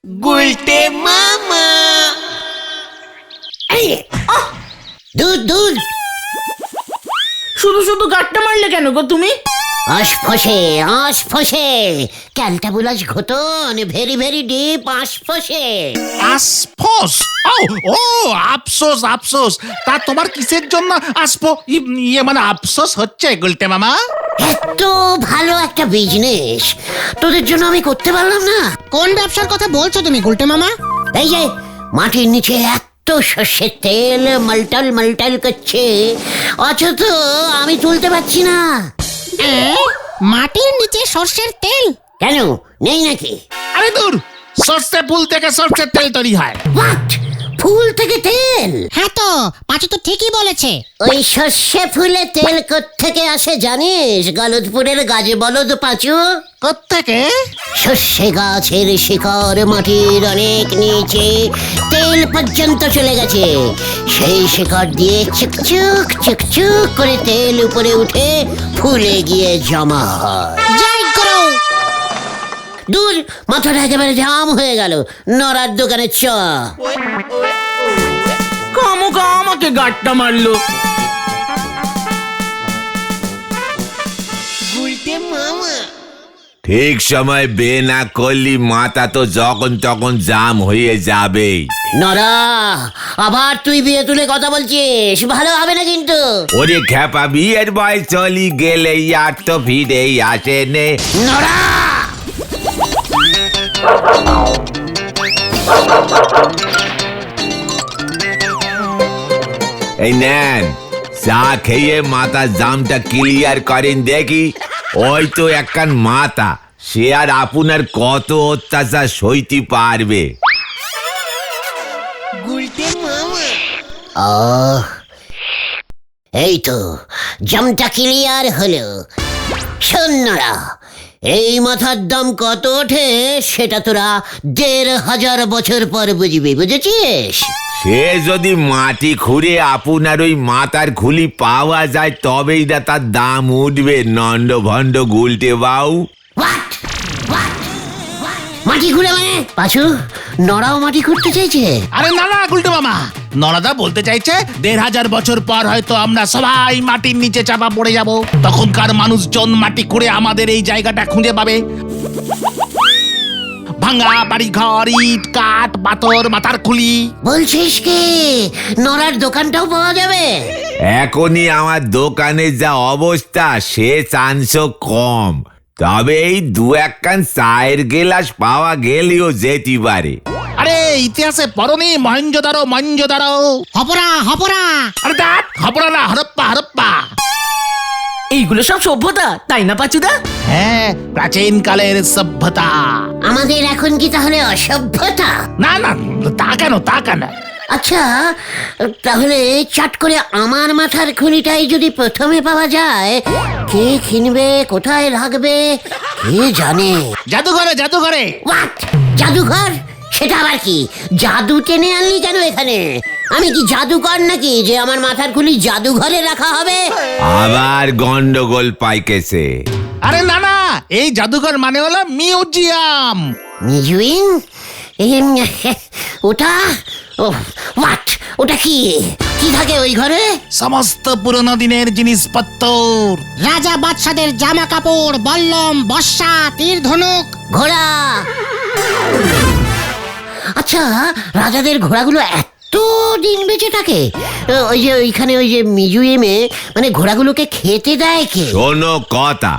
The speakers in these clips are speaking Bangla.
গুলটে মামা। দুধ দুধ শুধু শুধু গাট্টা মারলে কেন গো তুমি? আশ ফসে ক্যালটাবুলাস ঘটন ভেরি ভেরি ডিপ আশ ফসে। আফসোস ও আফসোস আফসোস। তা তোমার কিসের জন্য আসবো মানে আফসোস হচ্ছে গুলটে মামা? এত ভালো একটা বিজনেস তোদের জন্য আমি করতে পারলাম না। কোন ব্যবসার কথা বলছো তুমি গুলটে মামা? এই যে মাটির নিচে এত সর্ষের তেল মালটাল মালটাল করছে, অথচ আমি তুলতে পারছি না। মাটির নিচে সর্ষের তেল? কেন নেই নাকি? আরে দূর, সর্ষে ফুল থেকে সর্ষের তেল তৈরি হয়। হোয়াট? ফুল থেকে তেল? হ্যাঁ তো পাঁচু তো ঠিকই বলেছে। ওই সর্ষে ফুলে তেল কোত্থেকে আসে জানিস? গলদপুরের গাছে বলদ পাঁচু। কোত্থেকে? সর্ষে গাছের শিকড় মাটির অনেক নিচে তেল পর্যন্ত চলে গেছে। সেই শিকড় দিয়ে চুকচুক চুকচুক করে তেল উপরে উঠে ফুলে গিয়ে জমা হয়। জয় করো। দূর, মাথাটা একেবারে জাম হয়ে গেল। নড়ার দোকানে চ। কামুকা আমাকে গাট্টা মারলো। গুলটে মামা। ঠিক সময় বে না করলি মাথা তো যখন তখন জাম হয়ে যাবে। নড়া, আবার তুই বিয়ে তুলে কথা বলছিস, ভালো হবে না কিন্তু। ওরে খ্যাপা, বিয়ের বয়স চলি গেলে আর তো ফিরেই আসে নে। নড়া, এই নেন চা খেয়ে মাথা জামটা ক্লিয়ার করেন দেখি। ওই তো একখান মাথা, সে আর আপনার কত অত্যাচার সইতে পারবে? গুলটে মামা। এই তো জামটা ক্লিয়ার হলো। শোন নড়া, এই মাথার দাম কত ওঠে সেটা তোরা ১,৫০০ বছর পর বুঝবি, বুঝেছিস? সে যদি মাটি খুঁড়ে আপনার ওই মাথার খুলি পাওয়া যায় তবেই না তার দাম উঠবে। নন্ড ভণ্ড গুলটে বাউ। What? মাটি খুঁড়ে মানে? পাঁচু, নড়াও মাটি খুঁড়তে চাইছে? আরে না না গুলটে মামা, নরাদা বলতে চাইছে ১,৫০০ বছর পর হয়তো আমরা সবাই মাটির নিচে চাপা পড়ে যাব। তখনকার মানুষজন মাটি খুঁড়ে আমাদের এই জায়গাটা খুঁজে পাবে। ভাঙা বাড়ি ঘর, ইট কাঠ পাথর মাথার খুলি। বলছিস কি নড়ার দোকানটাও পাওয়া যাবে? এখনই আমার দোকানে যা অবস্থা সে চান্সও কম, তবে এই দু একখান চায়ের গেলাস পাওয়া গেলেও যেতে পারে। আরে ইতিহাসে পড়নি মহেঞ্জোদারো? হপরা হপরা। আরে দেখ, হপরা না, হরপ্পা হরপ্পা। এইগুলো সব সভ্যতা, তাই না পাচুদা? হ্যাঁ, প্রাচীন কালের সভ্যতা। আমাদের এখন কি তাহলে অসভ্যতা? না না, তা কেন? আচ্ছা, তাহলে চট করে আমার মাথার খুলিটাই যদি প্রথমে পাওয়া যায়, কে কিনবে, কোথায় রাখবে কে জানে? জাদুঘরে। হোয়াট? জাদুঘর? সেটা আবার কি? জাদু টেনে আনলি কেন এখানে? আমি কি জাদুকর নাকি যে আমার মাথার খুলি জাদুঘরে রাখা হবে? আবার গন্ডগোল পাইকেছে। আরে না না, এই জাদুঘর মানে হলো মিউজিয়াম। মিউজিয়াম? ওটা হোয়াট? ওটা কি কি থাকে ওই ঘরে? সমস্ত পুরনো দিনের জিনিসপত্র। রাজা বাদশাদের জামা কাপড়, বল্লম, বর্ষা, তীর ধনুক, ঘোড়া। আচ্ছা, রাজাদের ঘোড়াগুলো এত দিন বেঁচে থাকে? ওই যে ওইখানে ওই যে মিউজিয়ামে মানে ঘোড়াগুলোকে খেতে দেয় কে? শোনো কথা,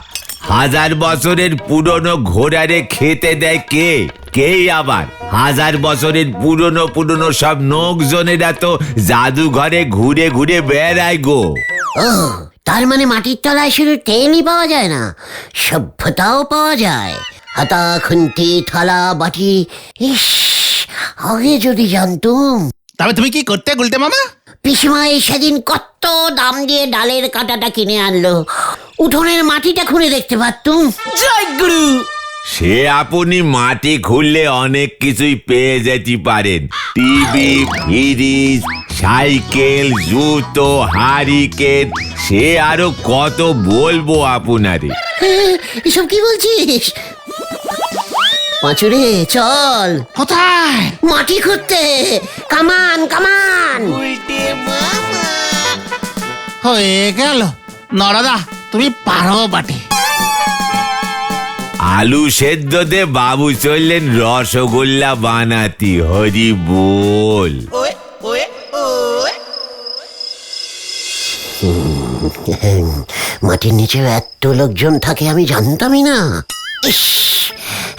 ১০০০ বছরের পুরনো ঘোড়ারে খেতে দেয় কে? কে আবার? ১০০০ বছরের পুরনো সব লোকজনেরা তো জাদুঘরে ঘুরে ঘুরে বেড়ায় গো। ও, তার মানে মাটির তলায় শুধু তেলই পাওয়া যায় না, সভ্যতাও পাওয়া যায়। হাতা খুন্তি থালা বাটি। ইস, আগে যদি জানতুম। তবে তুমি কি করতে গুলটে মামা? পিসিমাই সেদিন কত দাম দিয়ে ডালের কাঁটাটা কিনে আনলো, উঠোনের মাটিটা খুঁড়ে দেখতে পারতুম। জয় গুরু। সে আপনি মাটি খুললে অনেক কিছুই পেয়ে যেতে পারেন। টিভি, ফ্রিজ, সাইকেল, জুতো, হারিকেন, সে আরো কত বলবো আপনারে। এসব কি বলছিস? পাঁচুরে চল, কোথায়? মাটি খুঁড়তে। কামান কামান। উল্টে মামা হয়ে গেল। নরাদা তুমি পারো বাটে। আলু সেদ্ধ দে বাবু চললেন রসগোল্লা বানাতি। হরি বল। ওয়ে ওয়ে ওয়ে মাটির নিচে এত লোকজন থাকে আমি জানতামই না। ইস,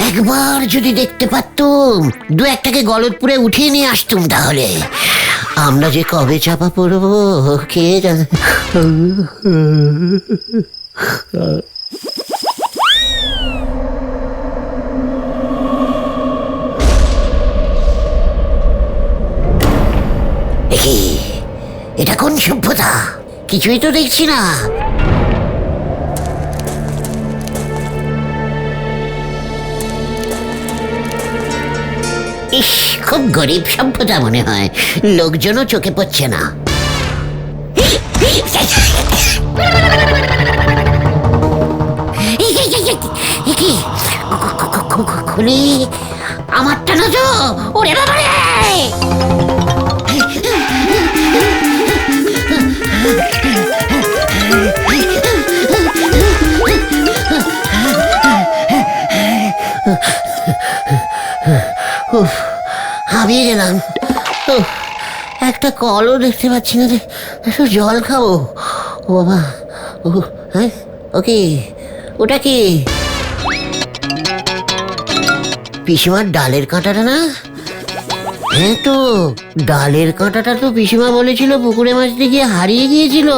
একবার যদি দেখতে পারতুম, দু একটাকে গলতপুরে উঠিয়ে নিয়ে আসতুম, তাহলে আমরা যে কবে চাপা পড়বো কে জানে। একি, এটা কোন সভ্যতা? কিছুই তো দেখছি না। ইস, খুব গরিব সভ্যতা মনে হয়, লোকজনও চোখে পড়ছে না। খুলি আমারটা না তো, ওরে বাবা রে! হাবিয়ে গেলাম। একটা কলও দেখতে পাচ্ছি না রে, একটু জল খাবো। ও বাবা, ও হ্যাঁ, ওকে, ওটা কি? পিসিমার ডালের কাঁটাটা না? হ্যাঁ তো, ডালের কাঁটাটা তো পিসিমা বলেছিল পুকুরে মাছ গিয়ে হারিয়ে গিয়েছিল।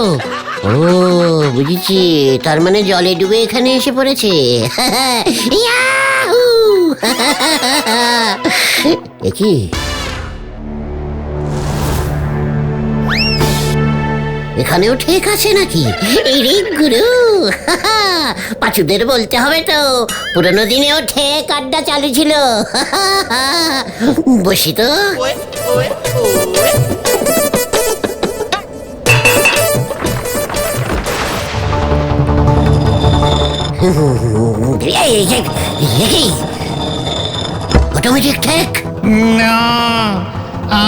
ও বুঝেছি, তার মানে জলে ডুবে এখানে এসে পড়েছে। ইয়াহু! এ কি? এখানেও ঠিক আছে নাকি? এই রে গুরু, পাঁচুদের বলতে হবে তো, পুরোনো দিনেও ঠেক আড্ডা চালু ছিল। বসি তো। ওয়ে ওয়ে ওয়ে অটোমেটিক ঠেক। না,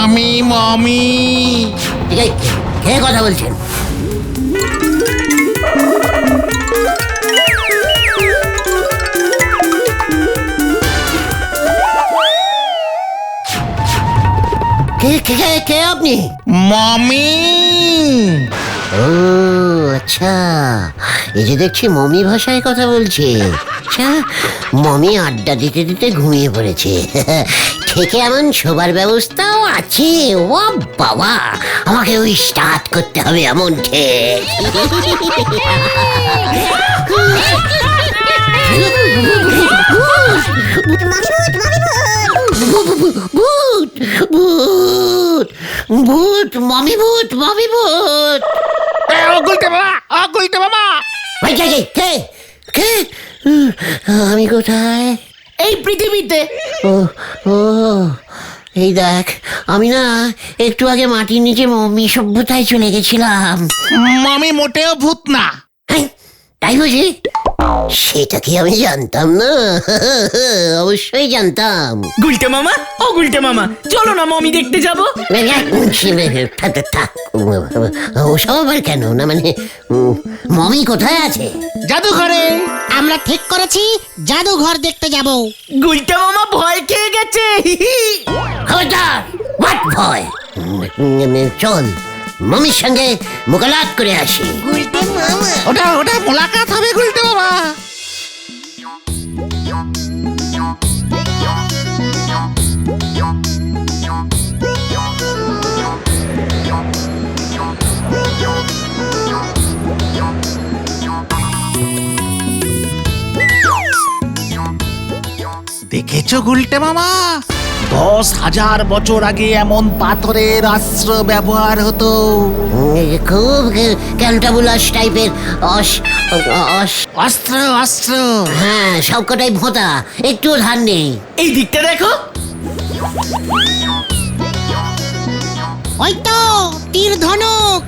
আমি মমি। কে কথা বলছেন? কে কে কে কে আপনি? মমি। ও আচ্ছা, এই যে দেখছি মমি ভাষায় কথা বলছে। আচ্ছা, মমি আড্ডা দিতে দিতে ঘুমিয়ে পড়েছে। থেকে এমন শোবার ব্যবস্থাও আছে? ও বাবা, আমাকে ওই স্টার্ট করতে হবে এমন ঠিক। ভূত ভূত ভূত, মমি ভূত, মমি ভূত। গুলটে মামা, গুলটে মামা। ভাই কে কে কে? আমি কোথায়? এই পৃথিবীতে। ও ও, এই দেখ, আমি না একটু আগে মাটির নিচে মমি সভ্যতায় চলে গেছিলাম। মমি মোটেও ভূত না। হ্যাঁ, তাই বুঝি? সেটা কি আমি জানতাম না? অবশ্যই জানতাম। গুলটে মামা, ও গুলটে মামা, চলো না মমি দেখতে যাবো। থাক, ওসব আবার কেন? না মানে, মমি কোথায় আছে? জাদুঘরে। আমরা ঠিক করেছি জাদুঘর দেখতে যাব। গুলটে মামা ভয় খেয়ে গেছে। খবরদার! হোয়াট ভয়? চল, মমির সঙ্গে মোকালাত করে আসি। উল্টে মামা ওটা ওটা মোলাকাত হবে গুলটে মামা। দেখেছো গুলটে মামা, 10,000 বছর আগে এমন পাথরের অস্ত্র ব্যবহার হতো। খুব ক্যালটাবুলাস টাইপের অস্ত্র অস্ত্র। হ্যাঁ, সবকটাই ভোঁতা, একটুও ধার নেই। এই দিকটা দেখো। ওই তো তীর ধনুক।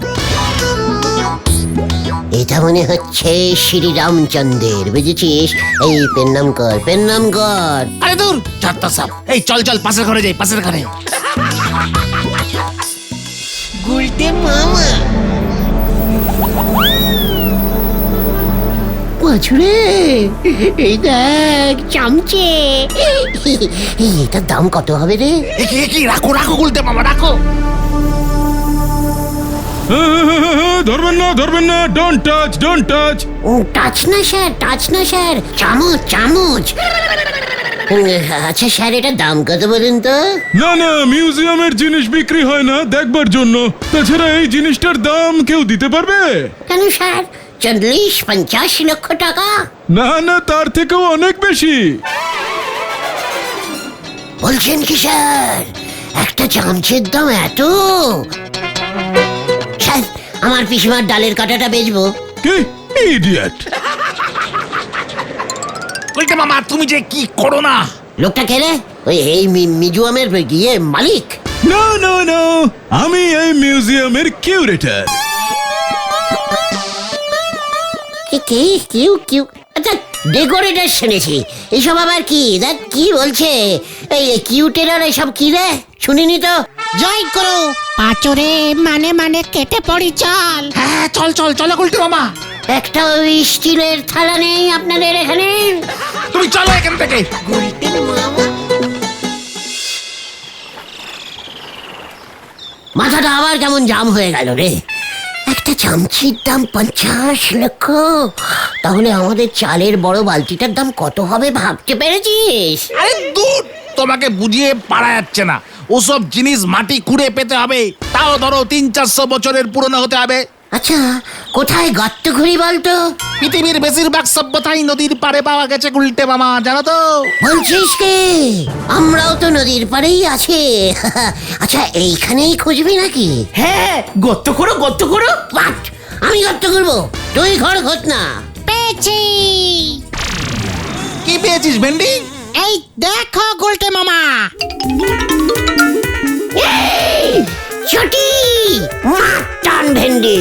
এটা মনে হচ্ছে শ্রীরামচন্দ্রের, বুঝেছিস? এই পেন নাম কর, পেন নাম কর। আরে দূর যত সব। এই চল চল পাশের ঘরে যাই, পাশের ঘরে। গুলটে মামা পাঁচুরে, এই দেখ চামচে। এটার দাম কত হবে রে? কি রাখো রাখো গুলতে মামা, রাখো। ধরবেন না, ডোন্ট টাচ। টাচ না স্যার, টাচ না স্যার, চামচ চামচ। আচ্ছা স্যার, এটার দাম কত বলুন তো? না, মিউজিয়ামের জিনিস বিক্রি হয় না দেখবার জন্য। তাছাড়া এই জিনিসটার দাম কেউ দিতে পারবে? কেন স্যার, 40-50 লক্ষ টাকা? না, তার থেকেও অনেক বেশি। বলছেন কি স্যার? একটা চামচের দাম এত? স্যার, আমার পিসিমার ডালের কাঁটাটা বেচবো। কি ইডিয়েট! গুলতে মামা তুমি যে কি করো না। লোকটা কে রে? ওই এই মিউজিয়ামের গিয়ে মালিক? না, আমি এই মিউজিয়ামের কিউরেটর। কিউ আচ্ছা, ডেকোরেটর শুনেছি, এসব আবার কি? দেখ কি বলছে এই কিউটেরার, এসব কি রে? শুনিনি তো। জয় করো পাঁচরে, মানে কেটে পড়ি চল। হ্যাঁ চল চল চলো গুলতে মামা। একটা ওই স্টিলের থালা নেই আপনাদের এখানে? তুমি চলো এখান থেকে। গুলটে মামা মাথাটা আবার কেমন জাম হয়ে গেল রে। একটা চামচির দাম 50 লক্ষ, তাহলে আমাদের চালের বড় বালতিটার দাম কত হবে ভাবতে পেরেছিস? আরে দূর, তোমাকে বুঝিয়ে পারা যাচ্ছে না। ওসব জিনিস মাটি খুঁড়ে পেতে হবে, তাও ধরো 300-400 বছরের পুরনো হতে হবে। আচ্ছা, কোথায় গর্ত খুঁড়ি বলতো? পৃথিবীর বেশিরভাগ সভ্যতাই নদীর পাড়ে পাওয়া গেছে গুলটে মামা, জানো তো? বলছিস কে? আমরাও তো নদীর পাড়েই আছি। আচ্ছা, এইখানেই খুঁজবি নাকি? হ্যাঁ, গর্ত করো গর্ত করো। বাট, আমি গর্ত করবো, তুই ঘর খোঁজ না। পেয়েছি। কি পেয়েছিস ভেন্ডি? এই দেখো গুলটে মামা। ছুটি মাটন ভেন্ডি।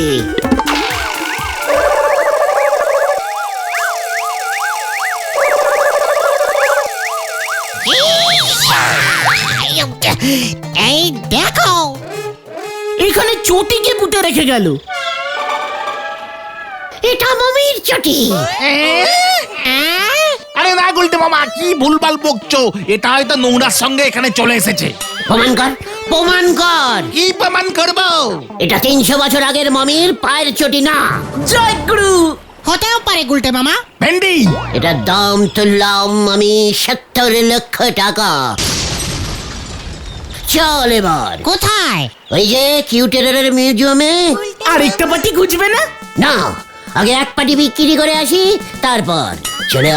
এই দেখো, এখানে চটিকে পুঁতে রেখে গেল। এটা মমির চটি। আরে না গুলটে মামা, কি ভুলভাল বকছো। এটা হয়তো নোংরার সঙ্গে এখানে চলে এসেছে। প্রমাণ কর, প্রমাণ কর। কি প্রমাণ করবো? এটা 300 বছর আগের মমির পায়ের চটি না। জয় গুরু। হতেও পারে গুলটে মামা। ভেন্ডি, এটার দাম তুললাম আমি 70 লক্ষ টাকা। চল এবার কোথায়? ওই যে কিউটেরারের মিউজিয়ামে। আরেকটা পাটি খুঁজবে না? না, আগে এক পাটি বিক্রি করে আসি, তারপর চলে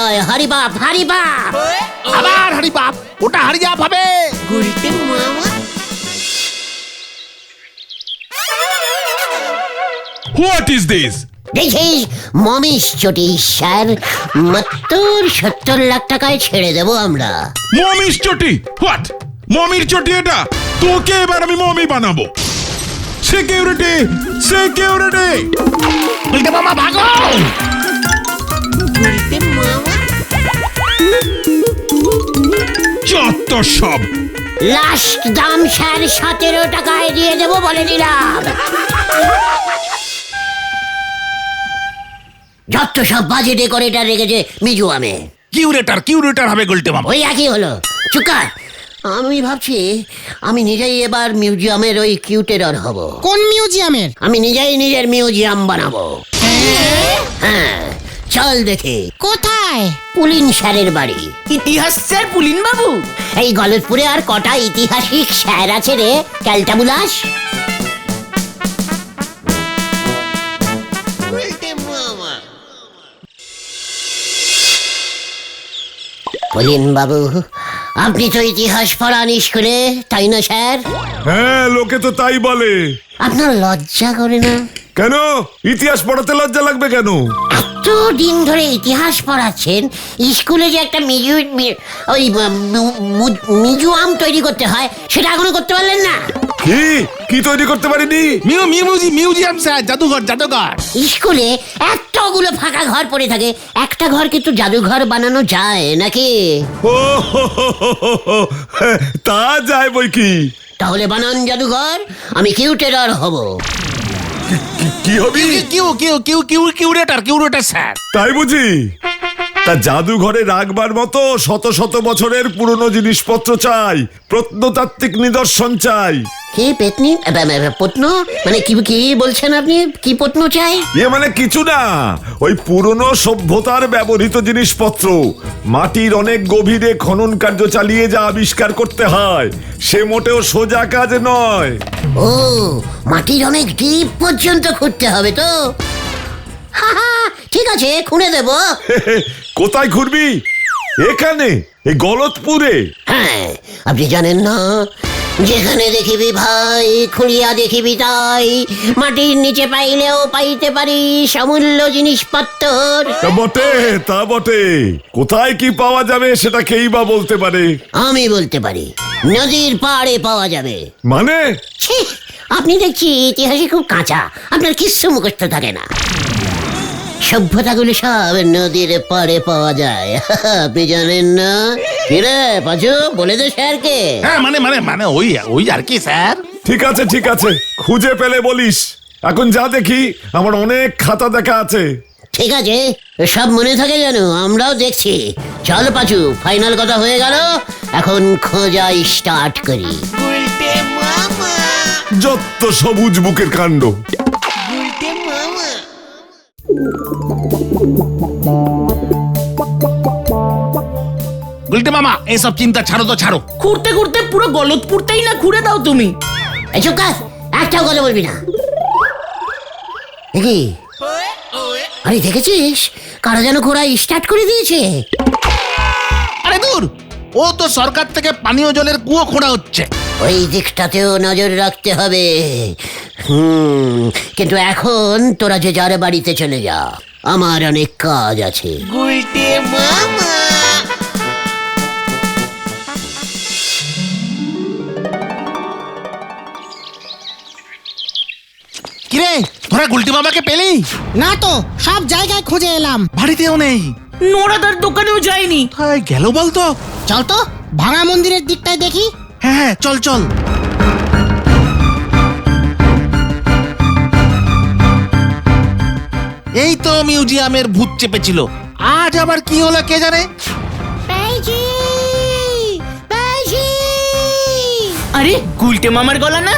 আয় হারি বাপ, হারি বাপ। আবার হারি বাপ? ওটা হারিয়া পাবে। গুলটে মামা হোয়াট ইজ দিস? দেখিস মমিস চটি স্যার, মাত্র 70 লাখ টাকায় ছেড়ে দেবো আমরা। মমির চটি? হোয়াট? মমির চটি এটা? তোকে এবার আমি মমি বানাবো। Security, security! গুলটে মামা ভাগো। গুলটে মামা যত সব! লাস্ট দাম স্যার 17 টাকায় দিয়ে দেবো বলে দিলাম। যত সব বাজে ডেকোরেটর রেখেছে মিউজিয়ামে। কিউরেটর হবে গুলটে মামা। ওই একই হলো, চুকার। আমি ভাবছি আমি নিজেই এবার মিউজিয়ামের ওই কিউটেরর হব। কোন মিউজিয়ামের? আমি নিজেই নিজের মিউজিয়াম বানাবো। হ্যাঁ, চল দেখে। কোথায়? পুলিন স্যারের বাড়ি। ইতিহাস স্যার পুলিন বাবু? এই গলতপুরে আর কটা ঐতিহাসিক স্যার আছে রে ক্যালটাবুলাস? গুলটে মামা পুলিন বাবু, আপনি তো ইতিহাস পড়ান স্কুলে, তাই না স্যার? হ্যাঁ, লোকে তো তাই বলে। আপনার লজ্জা করে না? কেন ইতিহাস পড়াতে লজ্জা লাগবে কেন? এত দিন ধরে ইতিহাস পড়াচ্ছেন, স্কুলে যে একটা মিউজিয়াম তৈরি করতে হয় সেটা এখনো করতে পারলেন না? কি কি তৈরি করতে পারিনি? মিউজিয়াম স্যার, জাদুঘর জাদুঘর। স্কুলে এতগুলো ফাঁকা ঘর পড়ে থাকে, একটা ঘর কিন্তু জাদুঘর বানানো যায় নাকি? ও হো হো হো হো হো, তা যায় বই কি। তাহলে বানান জাদুঘর, আমি কিউটেরার হব। কি হবি? Curator sir. তাই বুঝি? তা জাদুঘরে রাখবার মতো শত শত বছরের পুরনো জিনিসপত্র চাই, প্রত্নতাত্ত্বিক নিদর্শন চাই। কি পেতনি পত্ন মানে কি কি বলছেন আপনি? কি পত্ন চাই? মানে কিছু না, ওই পুরনো সভ্যতার ব্যবহৃত জিনিসপত্র, মাটির অনেক গভীরে খনন কার্য চালিয়ে যা আবিষ্কার করতে হয়, সে মোটেও সোজা কাজ নয়। ও, মাটির অনেক ডিপ পর্যন্ত খুঁড়তে হবে তো? হা হা, ঠিক আছে, খুঁড়ে দেব। কোথায় ঘুরবি? এখানে, এই গলতপুরে? হ্যাঁ, আপনি জানেন না, যেখানে দেখিবি ভাই খুঁড়িয়া দেখিবি তাই, মাটির নিচে পাইলেও পাইতে পারিস অমূল্য জিনিসপত্র। তা বটে, তা বটে। কোথায় কি পাওয়া যাবে সেটা কেই বা বলতে পারে? আমি বলতে পারি, নদীর পাড়ে পাওয়া যাবে। মানে? ছি, আপনি দেখছি ইতিহাসে খুব কাঁচা, আপনার কিচ্ছু মুখস্থ থাকে না। সভ্যতাগুলো সব নদীর পাড়ে পাওয়া যায়, আপনি জানেন না? কিরে পাঁচু, বলে দে স্যারকে। হ্যাঁ মানে ওই আর কি স্যার। ঠিক আছে ঠিক আছে, খুঁজে পেলে বলিস। এখন যা দেখি, আমার অনেক খাতা দেখা আছে। ঠিক আছে, সব মনে থাকে যেন, আমরাও দেখছি। চল পাঁচু, ফাইনাল কথা হয়ে গেল, এখন খোঁজা স্টার্ট করি। উল্টে মামা যত সবুজ বুকের কাণ্ড। উল্টে মামা গুলটে মামা, এসব চিন্তা ছাড়ো তো, ছাড়ো। খুঁড়তে খুঁড়তে পুরো গলতপুরটাই না খুঁড়ে দাও তুমি। এই চুপ কর, একটাও কথা বলবি না। দেখি, আরে দেখেছিস, কারা যেন ঘোড়া স্টার্ট করে দিয়েছে। আরে দূর, ও তো সরকার থেকে পানীয় জলের কুয়ো খোঁড়া হচ্ছে। ওই দিকটাতেও নজর রাখতে হবে। কিন্তু এখন তোরা যে যার বাড়িতে চলে যা, আমার অনেক কাজ আছে। উল্টে মামা কিরে, তোরা গুলটে মামাকে পেলি? না তো, সব জায়গায় খুঁজে এলাম। বাড়িতেও নেই, নোরাদার দোকানেও যায়নি। কোথায় গেল বলতো? চল তো ভাঙা মন্দিরের দিকটায় দেখি। হ্যাঁ চল চল। এই তো মিউজিয়ামের ভূত চেপেছিল, আজ আবার কি হলো কে জানে। আরে গুলটে মামার গলা না?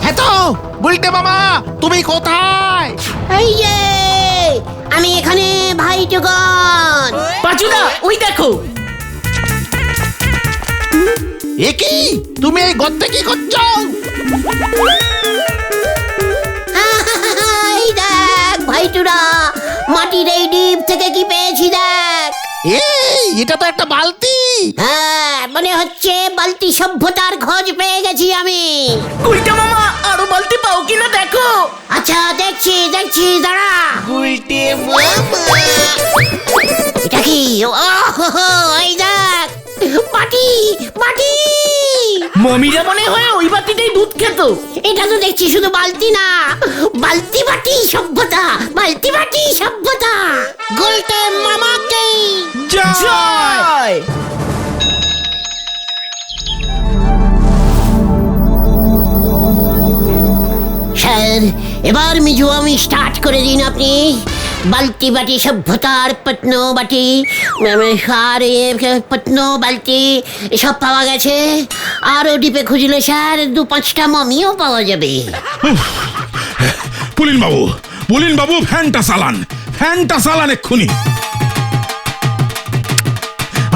হ্যাঁ তো, গুলটে মামা তুমি কোথায়? এই যে আমি এখানে, ভাই টুকন। পাঁচুদা, ওই দেখো। এ কি, তুমি এই গর্তে কি করছো? এই দেখ ভাইটুরা, মাটির এই ডিপ থেকে কি পেয়েছি দেখ। এই, এটা তো একটা বালতি। হ্যাঁ, মনে হচ্ছে বালতি সভ্যতার খোঁজ পেয়ে গেছি আমি। গুলটে মামা, আরো বালতি পাও কিনা দেখো। আচ্ছা, দেখছি দেখছি, দাঁড়া। উল্টে মামা এটা কি? এই দেখ, মাটি মাটি। মমিরা মনে হয় ওই বাতিটাই দুধ খেত। এটা তো দেখছি শুধু বালতি না, বালতি বাটি সভ্যতা, বালতি বাটি সভ্যতা। গুলটে মামাকে জয়। স্যার, এবার মিজুয়ামি স্টার্ট করে দিন আপনি। বালতি বাটি সভ্যতার পত্ন বাটি, আর পত্ন বালতি এসব পাওয়া গেছে। আরও ডিপে খুঁজলে স্যার 2-5টা মমিও পাওয়া যাবে। পুলিন বাবু ফ্যানটা চালান এক্ষুনি।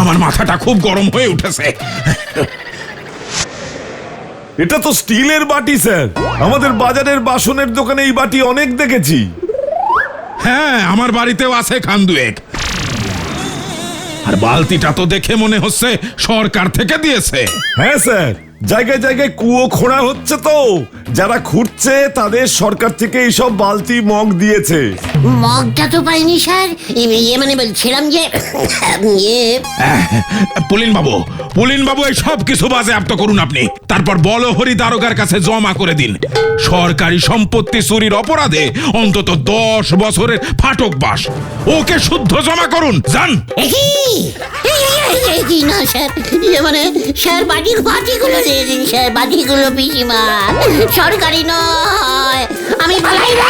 আমার মাথাটা খুব গরম হয়ে উঠেছে। এটা তো স্টিলের বাটি স্যার, আমাদের বাজারের বাসনের দোকানে এই বাটি অনেক দেখেছি। হ্যাঁ, আমার বাড়িতেও আছে খান দুয়েক। আর বালতিটা তো দেখে মনে হচ্ছে সরকার থেকে দিয়েছে। হ্যাঁ স্যার, জায়গায় জায়গায় কুয়ো খোঁড়া হচ্ছে তো, যারা খুঁড়ছে তাদের সরকার থেকে এইসব বালতি মগ দিয়েছে। মগটা তো পাইনি স্যার, ইয়ে মানে বলছিলাম যে ইয়ে পুলিন বাবু এই সব কিছু বাজেয়াপ্ত করুন আপনি, তারপর বলহরি দারোগার কাছে জমা করে দিন। সরকারি সম্পত্তি চুরির অপরাধে অন্তত 10 বছরের ফাটকবাস। ওকে শুদ্ধ জমা করুন, যান। কি না স্যার, ইয়ে মানে স্যার বাটিগুলো দিয়ে দিন স্যার, বাটিগুলো পিসিমা, সরকারি নয়, আমি পালাই না।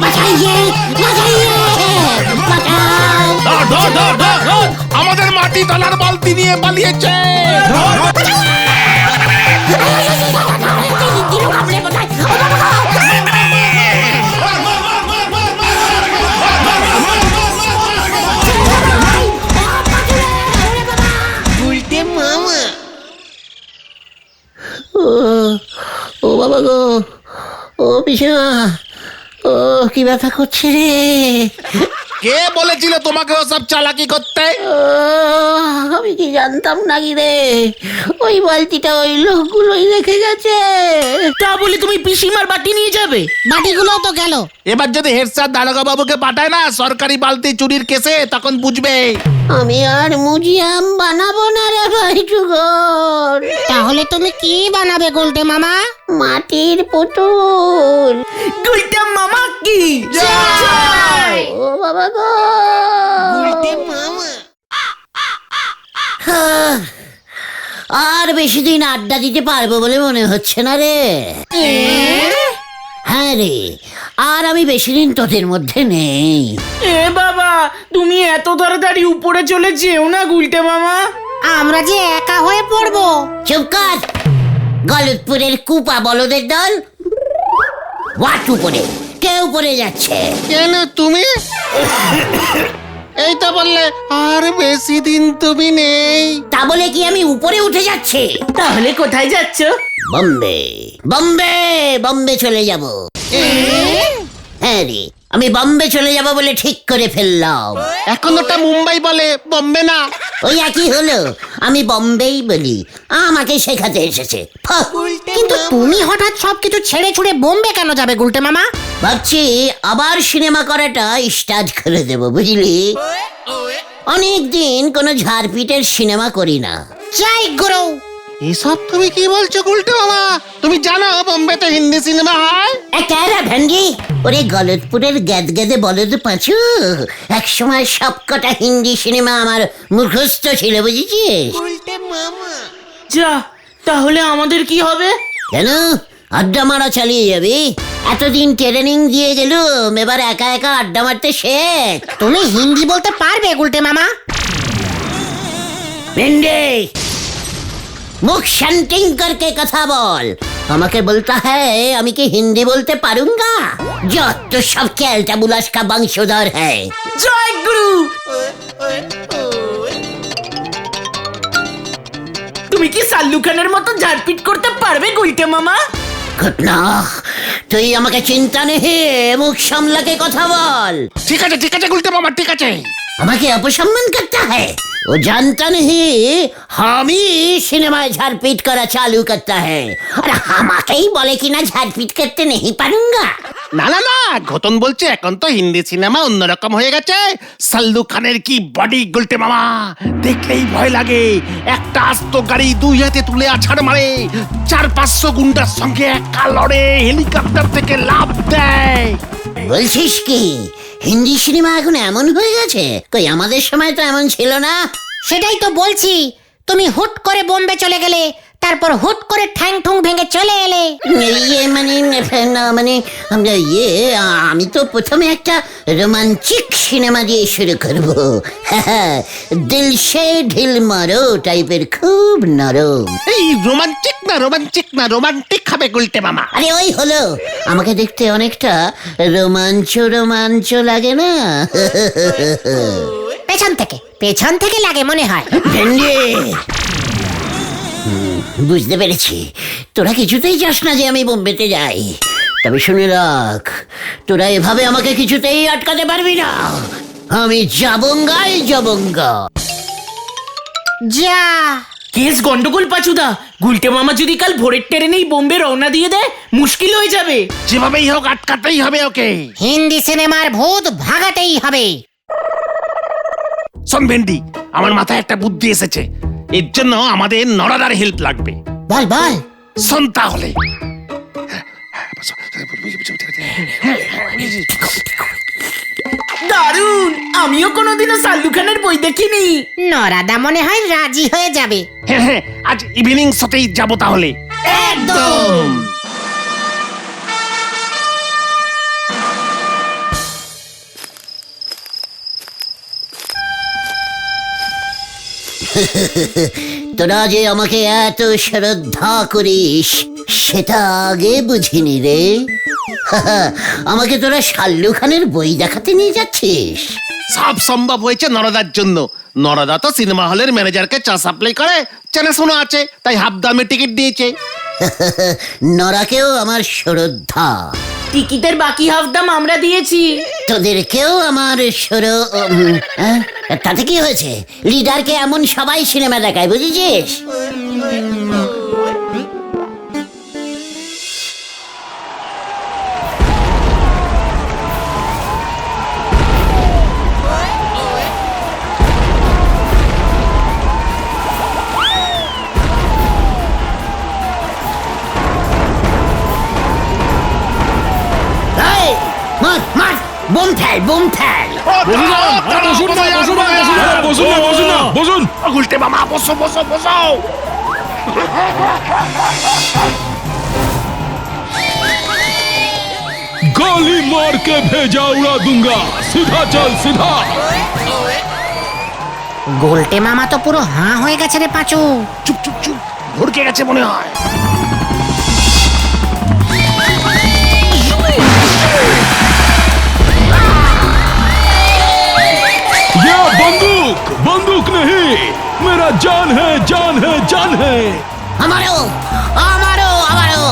বাঁচাইয়ে বাঁচাইয়ে বাঁচাই। আমাদের মাটি তোলার বালতি নিয়ে পালিয়েছে। গুলটে মামা ও বাবা গো, ও পিসিমা, ও কি ব্যথা করছে রে। কে বলেছিল তোমাকে ওসব চালাকি করতে? আমি কি জানতাম নাকি রে, ওই বালতিটা ওই লোকগুলোই রেখে গেছে। তা বলে তুমি পিসিমার বাটি নিয়ে যাবে? বাটিগুলো তো গেল। এবার যদি হেড স্যার দারোগা বাবুকে পাঠায় না সরকারি বালতি চুরির কেসে, তখন বুঝবে। আমি আর মিউজিয়াম বানাবো না রে ভাই টুকর। তাহলে তুমি কি বানাবে গুলটে মামা? মাটির পুতুল। গুলটে মামা কি ও বাবা গো, গুলটে মামা আর বেশি দিন আড্ডা দিতে পারবো বলে মনে হচ্ছে না রে। হ্যাঁ রে, আর আমি বেশি দিন তোদের মধ্যে নেই। এ বাবা, তুমি এত তাড়াতাড়ি উপরে চলে যেও না গুলটে মামা। আমরা যে একা হয়ে পড়বো। চুপ কর, গলতপুরের কুপা বলদের দল। ওয়াট উপরে, কে উপরে যাচ্ছে? কেন তুমি? এই তো বললে আর বেশি দিন তুমি নেই। তা বলে কি আমি উপরে উঠে যাচ্ছি? তাহলে কোথায় যাচ্ছ? বম্বে বম্বে বম্বে চলে যাব। হ্যাঁ রে, আমি বম্বে চলে যাব বলে ঠিক করে ফেললাম। এখন ওটা মুম্বাই বলে, বম্বে না। ওই একই হলো, আমি বম্বেই বলি, আমাকে শেখাতে এসেছে। ফাহ। কিন্তু তুমি হঠাৎ সবকিছু ছেড়ে ছুড়ে বোম্বে কেন যাবে গুলটে মামা? ভাবছি আবার সিনেমা করাটা স্টার্ট করে দেব, বুঝলি? অনেকদিন কোনো ঝাড়পিটের সিনেমা করি না। জয় গুরু। এসব তুমি কি বলছো গুলটে মামা? তুমি জানো বোম্বেতে হিন্দি সিনেমা হয়? একারা ভেন্ডি, ওরে গলতপুরের গ্যাদগ্যাদে বলদ পাঁচু, একসময় সবকটা হিন্দি সিনেমা আমার মুখস্থ ছিল, বুঝেছিস? গুলটে মামা যা, তাহলে আমাদের কি হবে? কেন আড্ডা মারা চালিয়ে যাবি? এতদিন ট্রেনিং দিয়ে গেলুম, এবার একা একা আড্ডা মারতে শেখ। তুমি হিন্দি বলতে পারবে গুলটে মামা? भिंडी, मुख शांतिंग करके कथा बोल। আমাকে বলता है আমি কি হিন্দি বলতে পারুঙ্গা? যত সব ক্যালটা বুলাস का বংশধর है। জয় গুরু। তুমি কি সাল্লু খানের মতো ঝাড়পিট করতে পারবে গুলটে মামা? ঘটনা, তুই আমাকে চিন্তা নেই, মুখ সামলাকে কথা বল। ঠিক আছে গুলটে মামা, ঠিক আছে। আমাকে অপসম্মান করता है, वो जानता नहीं हम ही सिनेमाয় ঝাড়পিট করা চালু करता है, और আমাকেই বলে কিনা ঝাড়পিট করতে नहीं পারুঙ্গা। না না না, ঘটন বলছে এখন তো হিন্দি সিনেমা অন্যরকম হয়ে গেছে। সাল্লু খানের কি বডি গুলটে মামা, দেখলেই ভয় লাগে। একটা আস্ত গাড়ি দুই হাতে তুলে আছাড় মারে, 400-500 গুন্ডার সঙ্গে একা লড়ে, হেলিকপ্টার থেকে লাফ দেয়। বলছিস কি হিন্দি সিনেমা এখন এমন হয়ে গেছে? কই আমাদের সময় তো এমন ছিল না। সেটাই তো বলছি, তুমি হুট করে বোম্বে চলে গেলে, তারপর হুট করে ঠ্যাং ঠুং ভেঙে চলে এলে। ইয়ে মানে না, মানে আমি তো প্রথমে একটা রোমান্টিক সিনেমা দিয়ে শুরু করব। দিল সে ঢিল মারো টাইপের, খুব নরম। এই রোমান্টিক না রোমান্টিক হবে গুলটে মামা। আরে ওই হলো, আমাকে দেখতে অনেকটা রোমাঞ্চ লাগে না? পেছন থেকে লাগে মনে হয়। ভেন্ডি, বুঝতে পেরেছি, তোরা কিছুতেই চাস না যে আমি বোম্বেতে যাই। তবে শুনে রাখ, তোরা এভাবে আমাকে কিছুতেই আটকাতে পারবি না। আমি যাবঙ্গা। যা, কেস গন্ডগোল পাচুদা, গুলটে মামা যদি কাল ভোরের ট্রেনেই বোম্বে রওনা দিয়ে দেয় মুশকিল হয়ে যাবে। যেভাবেই হোক আটকাতেই হবে ওকে। হিন্দি সিনেমার ভূত ভাগাতেই হবে। শোন ভেন্ডি, আমার মাথায় একটা বুদ্ধি এসেছে। এর জন্য আমাদের নরাদার হেল্প লাগবে। বল বল। শোন তাহলে। দারুণ, আমিও কোনোদিনও সাল্লু খানের বই দেখিনি। নরাদা মনে হয় রাজি হয়ে যাবে। হ্যাঁ হ্যাঁ, আজ ইভিনিং শোতেই যাবো তাহলে। একদম। তোরা যে আমাকে এত শ্রদ্ধা করিস সেটা আগে বুঝিনি রে। আমাকে তোরা শাল্লু খানের বই দেখাতে নিয়ে যাচ্ছিস? সব সম্ভব হয়েছে নরদার জন্য। নরদা তো সিনেমা হলের ম্যানেজারকে চা সাপ্লাই করে, চেনাশোনা আছে, তাই হাফ দামে টিকিট দিয়েছে। নরাকেও আমার শ্রদ্ধা, টিকিটের বাকি হাফ দাম আমরা দিয়েছি। তোদেরকেও আমার তাতে কি হয়েছে? লিডারকে এমন সবাই সিনেমা দেখায়, বুঝেছিস? Bomb fail, bomb fail. বসুন। উল্টে মামা, বসো বসো বসো। गोली मार के भेजा उड़ा दूंगा, सीधा चल सीधा। গোলটে মামা তো পুরো হাঁ হয়ে গেছে রে পাঁচু। চুপ চুপ চুপ, ভরকে গেছে মনে হয়। ये बंदूक बंदूक नहीं, मेरा जान है जान है जान है। আমারও আমারও আমারও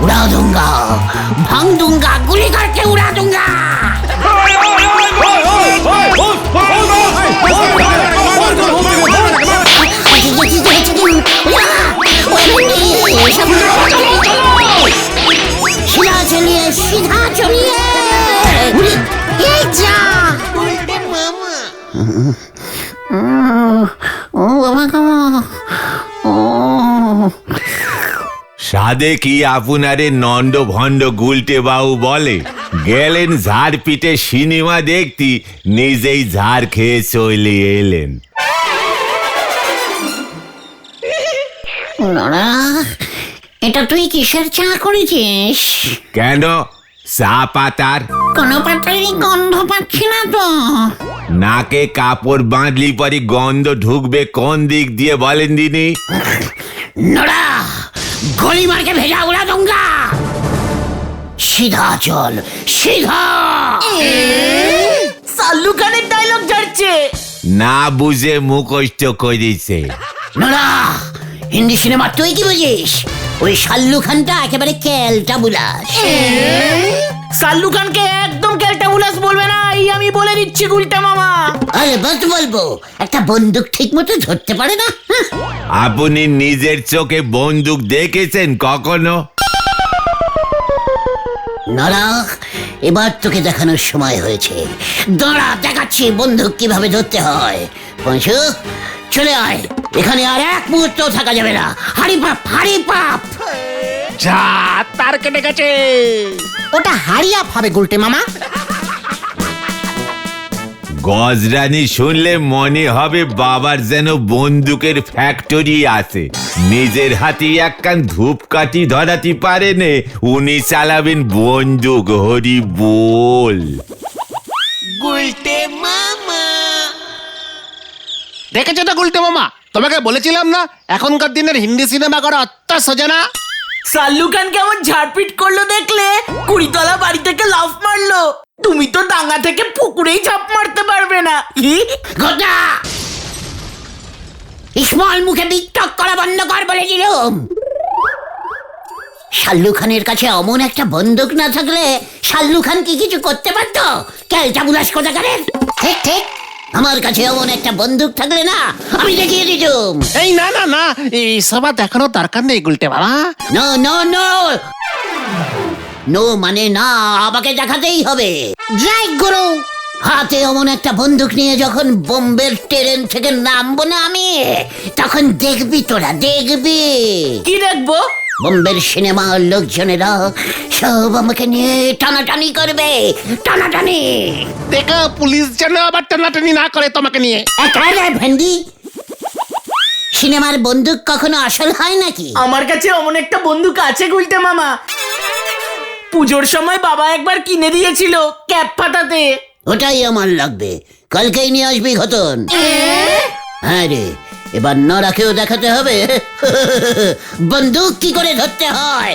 উড়া दूंगा, ভাঙ दूंगा, গুলি करके उड़ा दूंगा। सीधा चलिए, सीधा चलिए। এই যা। গুলটে মামা। ও বাবা গো, ও সাদে কি আপনারে নন্দ ভণ্ড গুলটে বাবু বলে গেলেন ঝাড় পিটে সিনেমা দেখতি, নিজেই ঝাড় খেয়ে চলে এলেন। নড়া, এটা তুই কিসের চা করেছিস? কেন? চা পাতার। কোনো পাতারই গন্ধ পাচ্ছি না তো। নাকে কাপড় বাঁধলি পরে গন্ধ ঢুকবে কোন দিক দিয়ে বলেন দিনি? नोरा, गोली मार के भेजा उड़ा दूंगा। सीधा चल, सीधा। সাল্লু খানের ডায়লগ ঝাড়ছে। না বুঝে মুখস্থ করেছে। নোরা, হিন্দি সিনেমা তুই কি বুঝিস? ওই শাল্লু খানটা একেবারে ক্যালটা বুলাস। সাল্লু খানকে একদম ক্যালটাবুলাস বলবে না, এই আমি বলে দিচ্ছি গুলটে মামা। আরে বাত বলবো, একটা বন্দুক ঠিক মতো ধরতে পারে না। আপনি নিজের চোখে বন্দুক দেখেছেন কখনো? নরা, এবার তোকে দেখানোর সময় হয়েছে। দাঁড়া, দেখাচ্ছি বন্দুক কিভাবে ধরতে হয়। পঞ্চু, চলে আয়, এখানে আর এক মুহূর্ত থাকা যাবে না। হাড়ি পাপ, হাড়ি পাপ। যা, তার কেটে গেছে। ওটা হারিয়া হবে গোলটে মামা। গজরানি শুনলে মনে হবে বাবার যেন বন্দুকের ফ্যাক্টরি আছে। নিজের হাতে একখান ধূপকাঠি ধরাতে পারেন, উনি চালাবেন বন্দুক। হরি বল। গুলটে মামা। দেখেছো তো গুলটে মামা, তোমাকে বলেছিলাম না এখনকার দিনের হিন্দি সিনেমা করা অত সোজা না। সাল্লু খান কেমন ঝাড়পিট করলো দেখলে? 20 তলা বাড়ি থেকে লাফ মারলো। তুমি তো ডাঙ্গা থেকে পুকুরেই ঝাঁপ মারতে পারবে না। গোটা ইসমাল মুখে বিটক করা বন্ধ কর বলেছিলাম। শাল্লু খানের কাছে অমন একটা বন্দুক না থাকলে শাল্লু খান কি কিছু করতে পারতো? ক্যালটা বুলাস কোথাকারের। ঠিক ঠিক, আমার কাছে এমন একটা বন্দুক থাকলে না আমি দেখিয়ে দিতুম। এই না না না, এই সব আর দেখানোর দরকার নেই গুলটে মামা। নো নো নো নো মানে না, আমাকে দেখাতেই হবে। জয় গুরু। হাতে এমন একটা বন্দুক নিয়ে যখন বোম্বের ট্রেন থেকে নামবো না আমি, তখন দেখবি তোরা, দেখবি কি দেখবো? বোম্বের সিনেমার লোকজনেরা সব আমাকে নিয়ে টানাটানি করবে, টানাটানি। দেখো পুলিশ যেন আবার টানাটানি না করে তোমাকে নিয়ে। একেবারে ভেন্ডি, সিনেমার বন্দুক কখনো আসল হয় নাকি? আমার কাছে অমন একটা বন্দুক আছে গুলটে মামা, পুজোর সময় বাবা একবার কিনে দিয়েছিল ক্যাপ ফাটাতে। ওটাই আমার লাগবে, কালকেই নিয়ে আসবি ঘটন। হ্যাঁ রে, এবার নরাকেও দেখাতে হবে বন্দুক কি করে ধরতে হয়।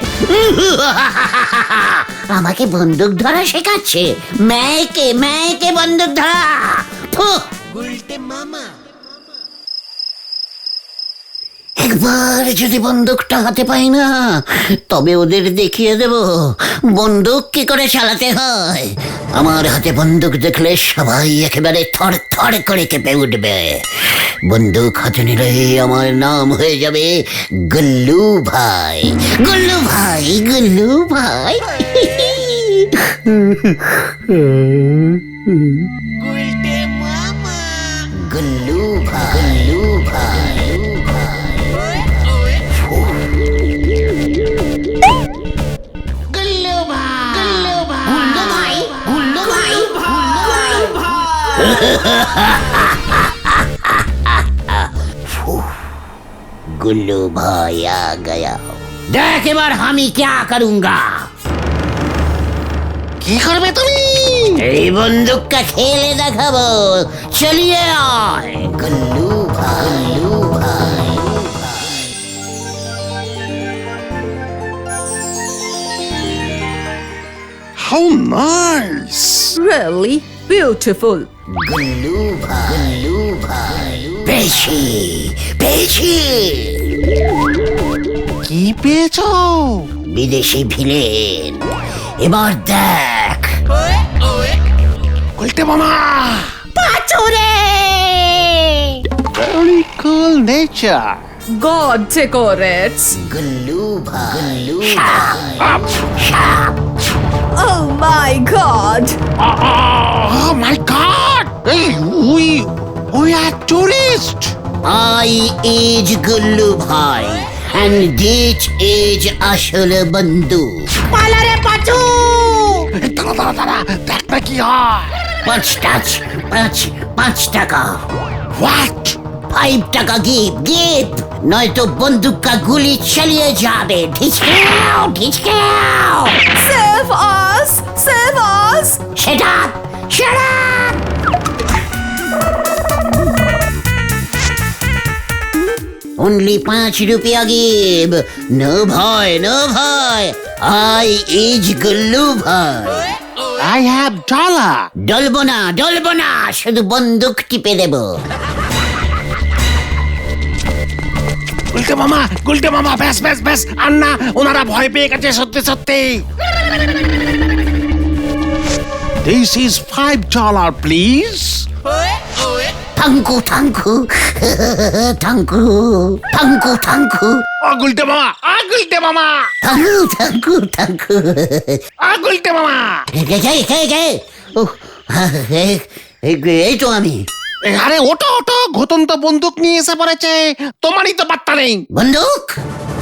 আমাকে বন্দুক ধরা শেখাচ্ছে, মেয়েকে মেয়েকে বন্দুক ধরা। ফুহ! গুলটে মামা একবার যদি বন্দুকটা হাতে পাই না, তবে ওদের দেখিয়ে দেব বন্দুক কি করে চালাতে হয়। আমার হাতে বন্দুক দেখলে সবাই একেবারে থর থর করে কেঁপে উঠবে। বন্দুক হাতে নিলে আমার নাম হয়ে যাবে গুল্লু ভাই, গুল্লু ভাই, গুল্লু ভাই। গুলটে মামা গুল্লু ভাই, গুল্লু ভাই। गुल्लू भाई आ गया, देख এবার আমি क्या करूंगा। কি করবে তুমি? এই বন্দুকটা খেলে দেখাবো, চলিয়ে আয়। গুল্লু ভাই, গুল্লু ভাই। How nice! Really beautiful. Gullu ভাই, গুল্লু ভাই। পেয়েছি, পেয়েছি। কি পেয়েছো? বিদেশি ভিলেন, এবার দেখ। গুলটে মামা, পাচুরে। very cool nature. God decorates. Gullu ভাই, গুল্লু ভাই। Oh my God. Oh my God! Hey, we are tourists. I is Gullu ভাই and this is আসল বন্দুক। পালারে পাচু। দাঁড়া দাঁড়া দাঁড়া, দেখ না কি হয়। পাঁচ টাকা। What? 5 টাকা গিফট, নয়তো বন্দুক কা গুলি চালিয়ে যাবে। ঢিচকাও, ঢিচকাও। Save us. Save us. Shut up, shut up. Only 5 रुपया give. No bhai, no bhai. I is Gullu ভাই। I have dollar. ডলবো না, শুধু বন্দুক টিপে দেব। গুলটে মামা, ব্যাস, আর না, ওনারা ভয় পেয়ে গেছে সত্যি সত্যি। This is $5, please. Thank you thank you thank you thank you thank you Gulte মামা, গুলটে মামা, থাঙ্কু থাঙ্কু। গুলটে মামা। এই তো আমি। আরে ওটো, ঘটন তো বন্দুক নিয়ে এসে পড়েছে, তোমারই তো বার্তা নেই। বন্দুক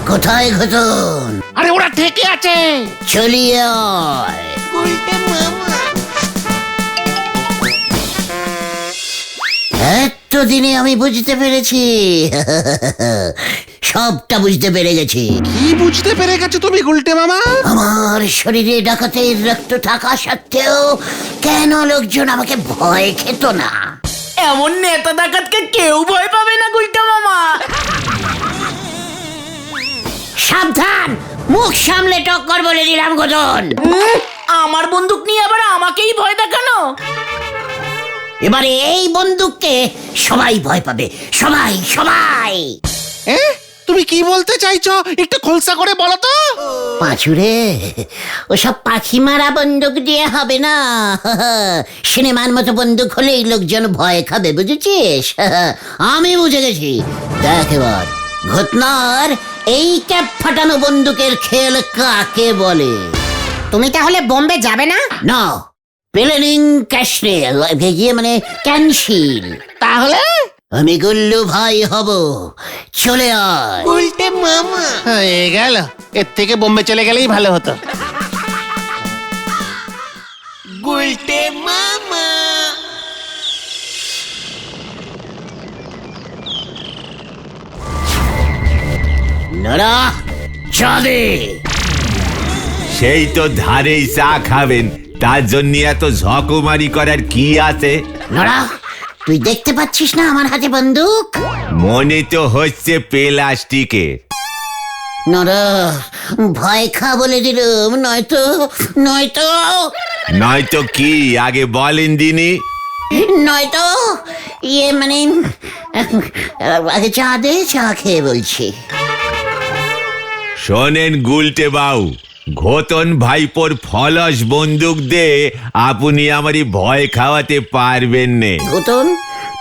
কোথায় ঘটন? আরে ওরা ঠেকে আছে। চলিয়ে আয়। গুলটে মামা এতদিনে আমি বুঝতে পেরেছি, সবটা বুঝতে পেরে গেছি। কি বুঝতে পেরে গেছো তুমি গুলটে মামা? আমার শরীরে ডাকাতের রক্ত থাকা সত্ত্বেও কেন লোকজন আমাকে ভয় খেত না? এমন নেতা ডাকাতকে কেউ ভয় পাবে না গুলটে মামা। সাবধান, মুখ সামলে টক্কর বলে দিলাম গজন। আমার বন্দুক নিয়ে আবার আমাকেই ভয় দেখানো? এবারে এই বন্দুককে সবাই ভয় পাবে, সবাই। তুমি তুমি কি বলতে চাইছো একটু খোলসা করে বলো তো। পাঁচুরে, ওসব পাখি মারা বন্দুক দিয়ে হবে না। সিনেমার মতো বন্দুক হলেই লোকজন ভয় খাবে, বুঝেছিস? আমি বুঝে গেছি। দেখ এবার ঘটনার এই ক্যাপ ফাটানো বন্দুকের খেল কাকে বলে। তুমি তাহলে বোম্বে যাবে না? না, প্লেনিং ক্যাশনেল গিয়ে মানে ক্যান্সিল। তাহলে আমি গুল্লু ভাই হব, চলে আয়। গুলটে মামা হয়ে গেল, এর থেকে বোম্বে চলে গেলেই ভালো হতো। গুলটে মামা নড়া, চা দে। সেই তো ধারেই চা খাবেন, তার জন্য এত ঝকমারি করার কি আছে? নড়া, তুই দেখতে পাচ্ছিস না আমার হাতে বন্দুক? মনে তো হচ্ছে প্লাস্টিকের। নড়া, ভয় খা বলে দিলুম, নয়তো নয়তো নয়তো কি আগে বলেন দিনি। নয়তো ইয়ে মানে আগে চা দে, চা খেয়ে বলছি। শোনেন গুলটে বাউ, ঘোতন ভাইপোর ফলস বন্দুক দে আপনি আমারই ভয় খাওয়াতে পারবেন নে। ঘটন,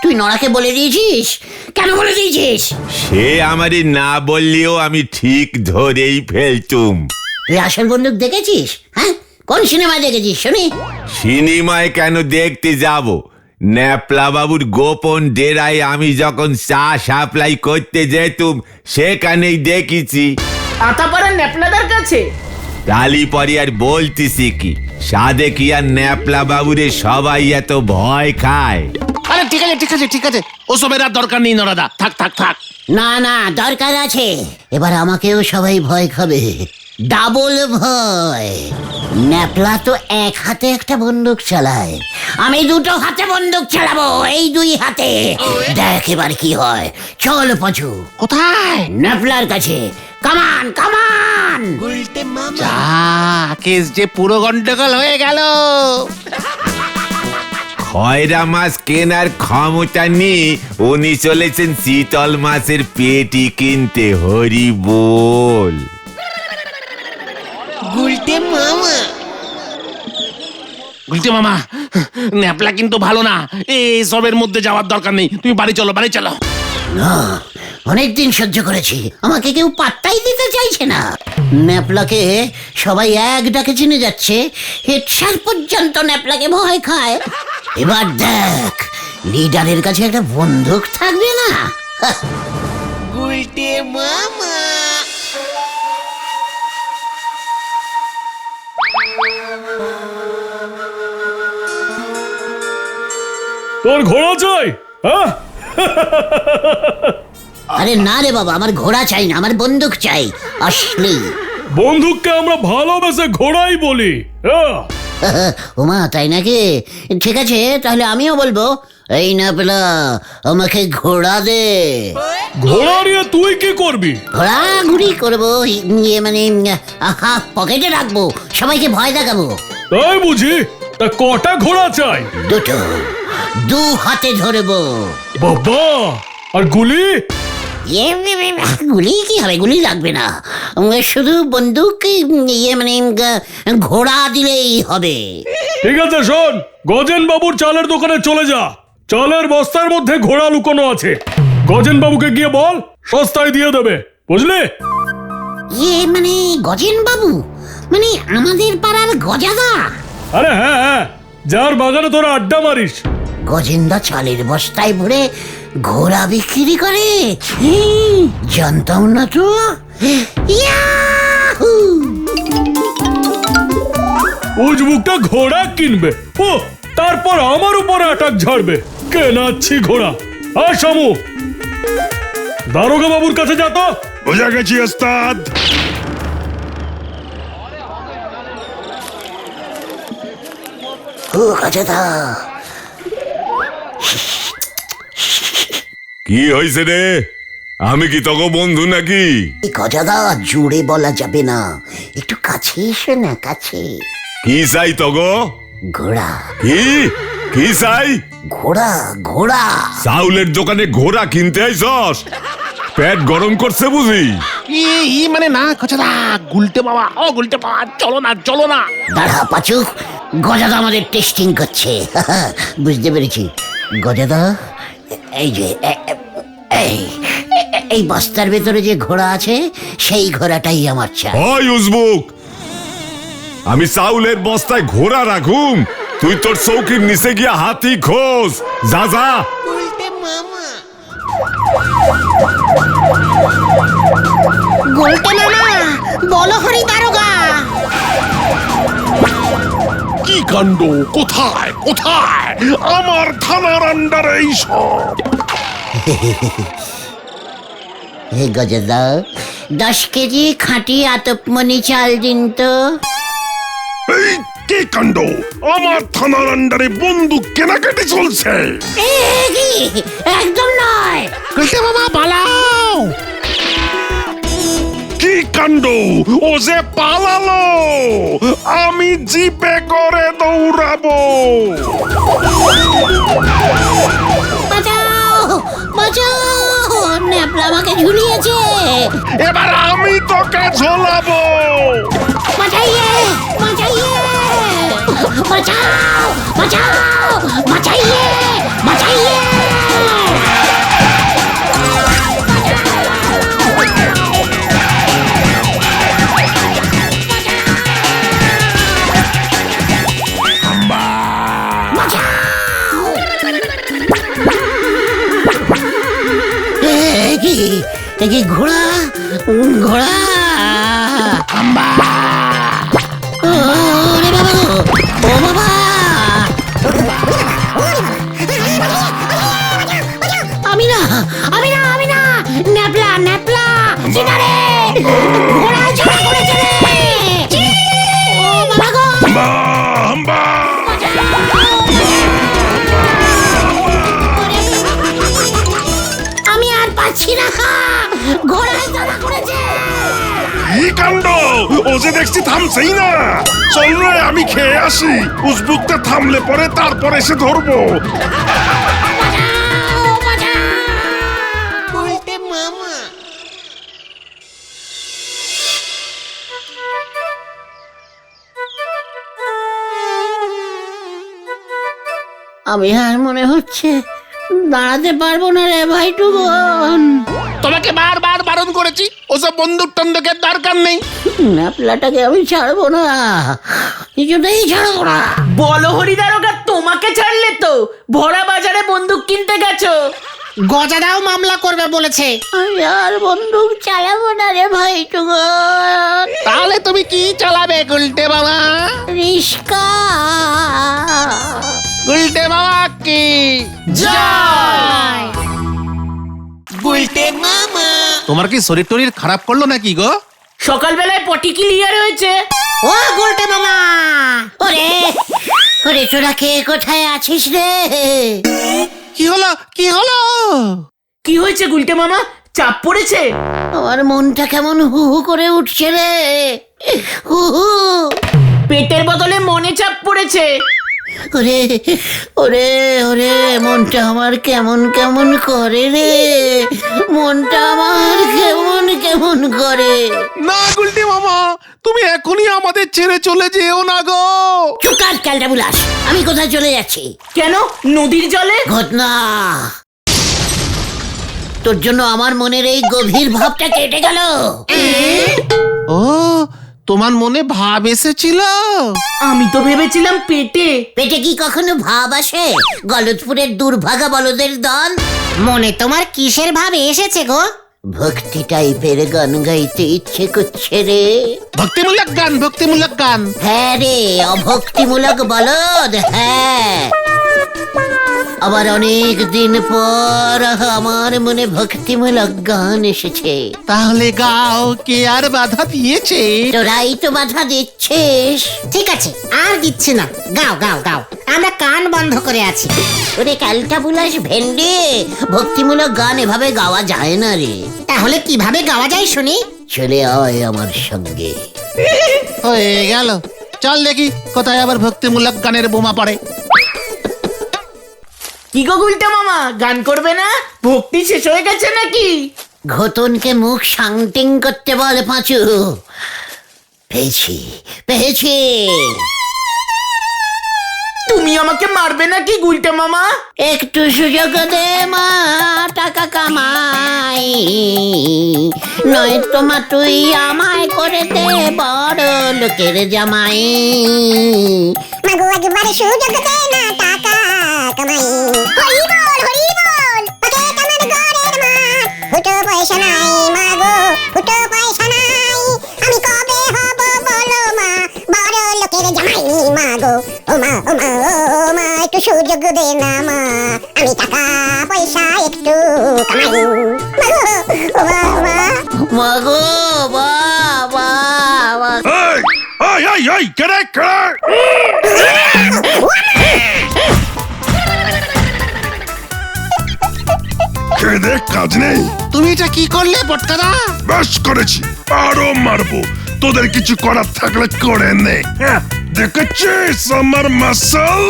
তুই নড়াকে বলে দিয়েছিস? কেন বলে দিয়েছিস? সে আমারই না বললেও আমি ঠিক ধরেই ফেলতুম। তুই আসল বন্দুক দেখেছিস? হ্যাঁ, কোন সিনেমায় দেখেছিস শুনি? সিনেমায় কেন দেখতে যাব? ন্যাপলা বাবুর গোপন ডেরায় আমি যখন চা সাপ্লাই করতে যেতুম সেখানেই দেখেছি। আতাপাড়ার ন্যাপলাদার কাছে? তালি পরে আর বলতেছি কি, সাদে কি আর ন্যাপলা বাবুরে সবাই এত ভয় খায়? আরে ঠিক আছে ঠিক আছে ঠিক আছে, ওসবের আর দরকার নেই নরাদা, থাক থাক থাক। না না, দরকার আছে। এবার আমাকেও সবাই ভয় খাবে, ডাবল ভয়। ন্যাপলা তো এক হাতে একটা বন্দুক চালায়, আমি দুটো হাতে বন্দুক চালাবো, এই দুই হাতে। দেখ এবার কি হয়। চল পাঁচু। কোথায়? ন্যাপলার কাছে। কামান কামান। গুলটে মামা যা, কেস যে পুরো গন্ডগোল হয়ে গেল। খয়রা মাছ কেনার ক্ষমতা নেই, উনি চলেছেন শীতল মাছের পেটি কিনতে। হরি বল। গুলটে মামা গুলটে মামা, ন্যাপলা কিন্তু ভালো না, এসবের মধ্যে যাওয়ার দরকার নেই। তুমি বাড়ি চলো, বাড়ি চলো। না, অনেকদিন সহ্য করেছি, আমাকে কেউ পাত্তাই দিতে চাইছে না। ন্যাপলাকে সবাই এক ডাকে চিনে যাচ্ছে, হেড স্যার পর্যন্ত ন্যাপলাকে ভয় খায়। এবার দেখ, লিডারের কাছে একটা বন্দুক থাকবে না। গুলটে মামা তোর ঘোড়া চাই? হ্যাঁ, আরে না রে বাবা, আমার ঘোড়া চাই না, আমার বন্দুক চাই, আসলি। বন্দুককে আমরা ভালোবেসে ঘোড়াই বলি। ওমা, তাই নাকি? ঠিক আছে, তাহলে আমিও বলবো, এই ন্যাপলা আমাকে ঘোড়া দে। ঘোড়া নিয়ে তুই কি করবি? ঘোরাঘুরি করবো, ইয়ে মানে হাফ পকেটে রাখবো, সবাইকে ভয় দেখাবো। তাই বুঝি? তা কটা ঘোড়া চাই? দুটো, দু হাতে ধরবো। বাবা, আর গুলি? গুলি কি হবে? গুলি লাগবে না, শুধু বন্দুক ইয়ে মানে ঘোড়া দিলেই হবে। ঠিক আছে, শোন, গজেন বাবুর চালের দোকানে চলে যা। চালের বস্তার মধ্যে ঘোড়া লুকোনো আছে। গজেন বাবুকে গিয়ে বল, সস্তায় দিয়ে দেবে, বুঝলি? ইয়ে মানে গজেন বাবু মানে আমাদের পাড়ার গজাদা? আরে হ্যাঁ হ্যাঁ, যার বাগানে তোরা আড্ডা মারিস। গজেন্দা চালের বস্তায় ভরে ঘোড়া বিক্রি করে? জানতাম না তো। ইয়াহু! উজবুকটা ঘোড়া কিনবে, ও তারপর আমার উপর অ্যাটাক ঝাড়বে। কেনাচ্ছি ঘোড়া। আর শামু, দারোগা বাবুর কাছে যা তো। বোঝা গেছি ওস্তাদ। ও গজাদা, কি হয়েছে রে? আমি কি তোকে বন্ধু নাকি? এই গজাদা জুড়ে বলা যাবে না, একটু কাছে এসো না, কাছে। কি চাই তোগো? ঘোড়া। কি কি চাই? ঘোড়া ঘোড়া। চাউলের দোকানে ঘোড়া কিনতে আইছস? পেট গরম করছে বুঝি? মানে না খোঁচাদা, গুলটে মামা, ও গুলটে মামা, চলো না। দাঁড়া পাচু, গজাদা আমাদের টেস্টিং করছে। বুঝতে পেরেছি। গজাদা, এই যে এই বস্তার ভেতরে যে ঘোড়া আছে সেই ঘোড়াটাই আমার চাই। ওই উজবুক, আমি চাউলের বস্তায় ঘোড়া রাখুম, তুই তোর চৌকির নিচে গিয়া হাতি খোঁজ। যা যা। গুলটে মামা গোলটে মামা, বলো হরি দারোগা। কি কাণ্ড! কোথায় আমার থানার আন্ডারে এই সব? হে গজাদা, 10 কেজি খাঁটি আতপমনি চাল দিন তো। এই কি কাণ্ড! আমার থানার আন্ডারে বন্দুক কেনাকাটি চলছে। এ কি? একদম নয়। গুলটে মামা পালাও! কি কাণ্ড! ও যে পালালো, আমি জিপে করে দৌড়াবো। বাঁচাও, ন্যাপলা আমাকে ঝুলিয়েছে। এবার আমি তোকে ঝোলাবো। বাঁচাইয়ে, বাঁচাইয়ে। কি ঘোড়া ওরে বাবা, ও বাবা। আমি না ন্যাপলা চিনারে ঘোড়া ঝাড়া করেছে রে। ও বাবা গো, আমি আর পাচ্ছি না, ঘোড়ায় ঝাড়া করেছে। কি কাণ্ড! ও যে দেখছি থামছেই না। চল রে, আমি খেয়ে আসি। উজবুকটা থামলে পরে তারপর এসে ধরবো। গুলটে মামা আমি আর মনে হচ্ছে দাঁড়াতে পারবো না রে ভাইটুগন। তোমাকে বারবার বারণ করেছি, ওসব বন্দুক টন্দুকের দরকার নেই। ন্যাপলাটাকে আমি ছাড়বো না, কিছুতেই ছাড়বো না। বলো হরি দারোগা, তোমাকে ছাড়লে তো ভরা বাজারে বন্দুক কিনতে গেছো। গজাদাও মামলা করবে বলেছে। আমি আর বন্দুক চালাবো না রে ভাইটুগন। তাহলে তুমি কি চালাবে গুলটে মামা? রিস্কা। গুলটে মামা কি জয়! গুলটে মামা তোমার কি শরীর টরীর খারাপ করলো নাকি গো? সকালবেলায় পটি ক্লিয়ার হয়েছে। ও গোলটে মামা, ওরে তোরা কে কোথায় আছিস রে? কি হলো? কি হয়েছে গুলটে মামা? চাপ পড়েছে? আমার মনটা কেমন হু হু করে উঠছে রে, হু হু। পেটের বদলে মনে চাপ পড়েছে। ওরে ওরে ওরে, মনটা আমার কেমন কেমন করে রে, মনটা আমার কেমন করে। না গুলটে মামা, তুমি এখনই আমাদের ছেড়ে চলে যেও না গো। চুকার ক্যালটা বুলাস, আমি কোথায় চলে যাচ্ছি? কেন? নদীর জলে? ঘটনা, তোর জন্য আমার মনের এই গভীর ভাবটা কেটে গেল। ও, তোমার মনে ভাব এসেছিল? আমি তো ভেবেছিলাম পেটে। পেটে কি কখনো ভাব আসে? গলতপুরের দুর্ভাগা বলদের দল। মনে তোমার কিসের ভাব এসেছে গো? ভক্তি টাইপের গান গাইতে ইচ্ছে করছে রে। ভক্তিমূলক গান। হ্যাঁ রে, অভক্তিমূলক বলদ, হ্যাঁ। আবার অনেক দিন পর আমার মনে ভক্তিমূলক গান এসেছে। তাহলে গাও, কে আর বাধা দিয়েছে? তোরাই তো বাধা দিচ্ছিস। ঠিক আছে, আর দিচ্ছি না, গাও গাও গাও, আমরা কান বন্ধ করে আছি। ওরে ক্যালটা বুলাস ভেন্ডে, ভক্তিমূলক গান এভাবে গাওয়া যায় না রে। তাহলে কিভাবে গাওয়া যায় শুনি? চলে আয় আমার সঙ্গে। হয়ে গেল, চল দেখি কোথায় আবার ভক্তিমূলক গানের বোমা পড়ে। কি গো গুলটে মামা, গান করবে না? ভক্তি শেষ হয়ে গেছে নাকি? ঘটনকে মুখ সাংটিং করতে বল পাঁচু। পেয়েছি পেয়েছি। তুমি আমাকে মারবে নাকি গুলটে মামা? একটু সুযোগ দে মা, টাকা কামাই, নয় তোমা তুই আমায় করে দে বড় লোকের জামাই। মাগো একবারে সুযোগ দে না, টাকা কামাই। হরি বল হরি বল, ওকে কেমন ঘরের মাঠ, ফুটো পয়সা নাই মাগো, ফুটো পয়সা নাই। আমি কবে হব বলো মা, বড় লোকের জামাই মাগো। ও মা ও মা ও মা, একটু সুযোগ দে না মা, আমি টাকা পয়সা একটু কামাই মাগো। ও মা মা মাগো বাবা। এই এই এই এই কেড়ে কেড়ে খেদে কাজ নেই। তুমি এটা কি করলে পটকাদা? বেশ করেছি, আরো মারবো। তোদের কিছু করার থাকলে করে নে। হ্যাঁ, দেখেছিস আমার মাসল?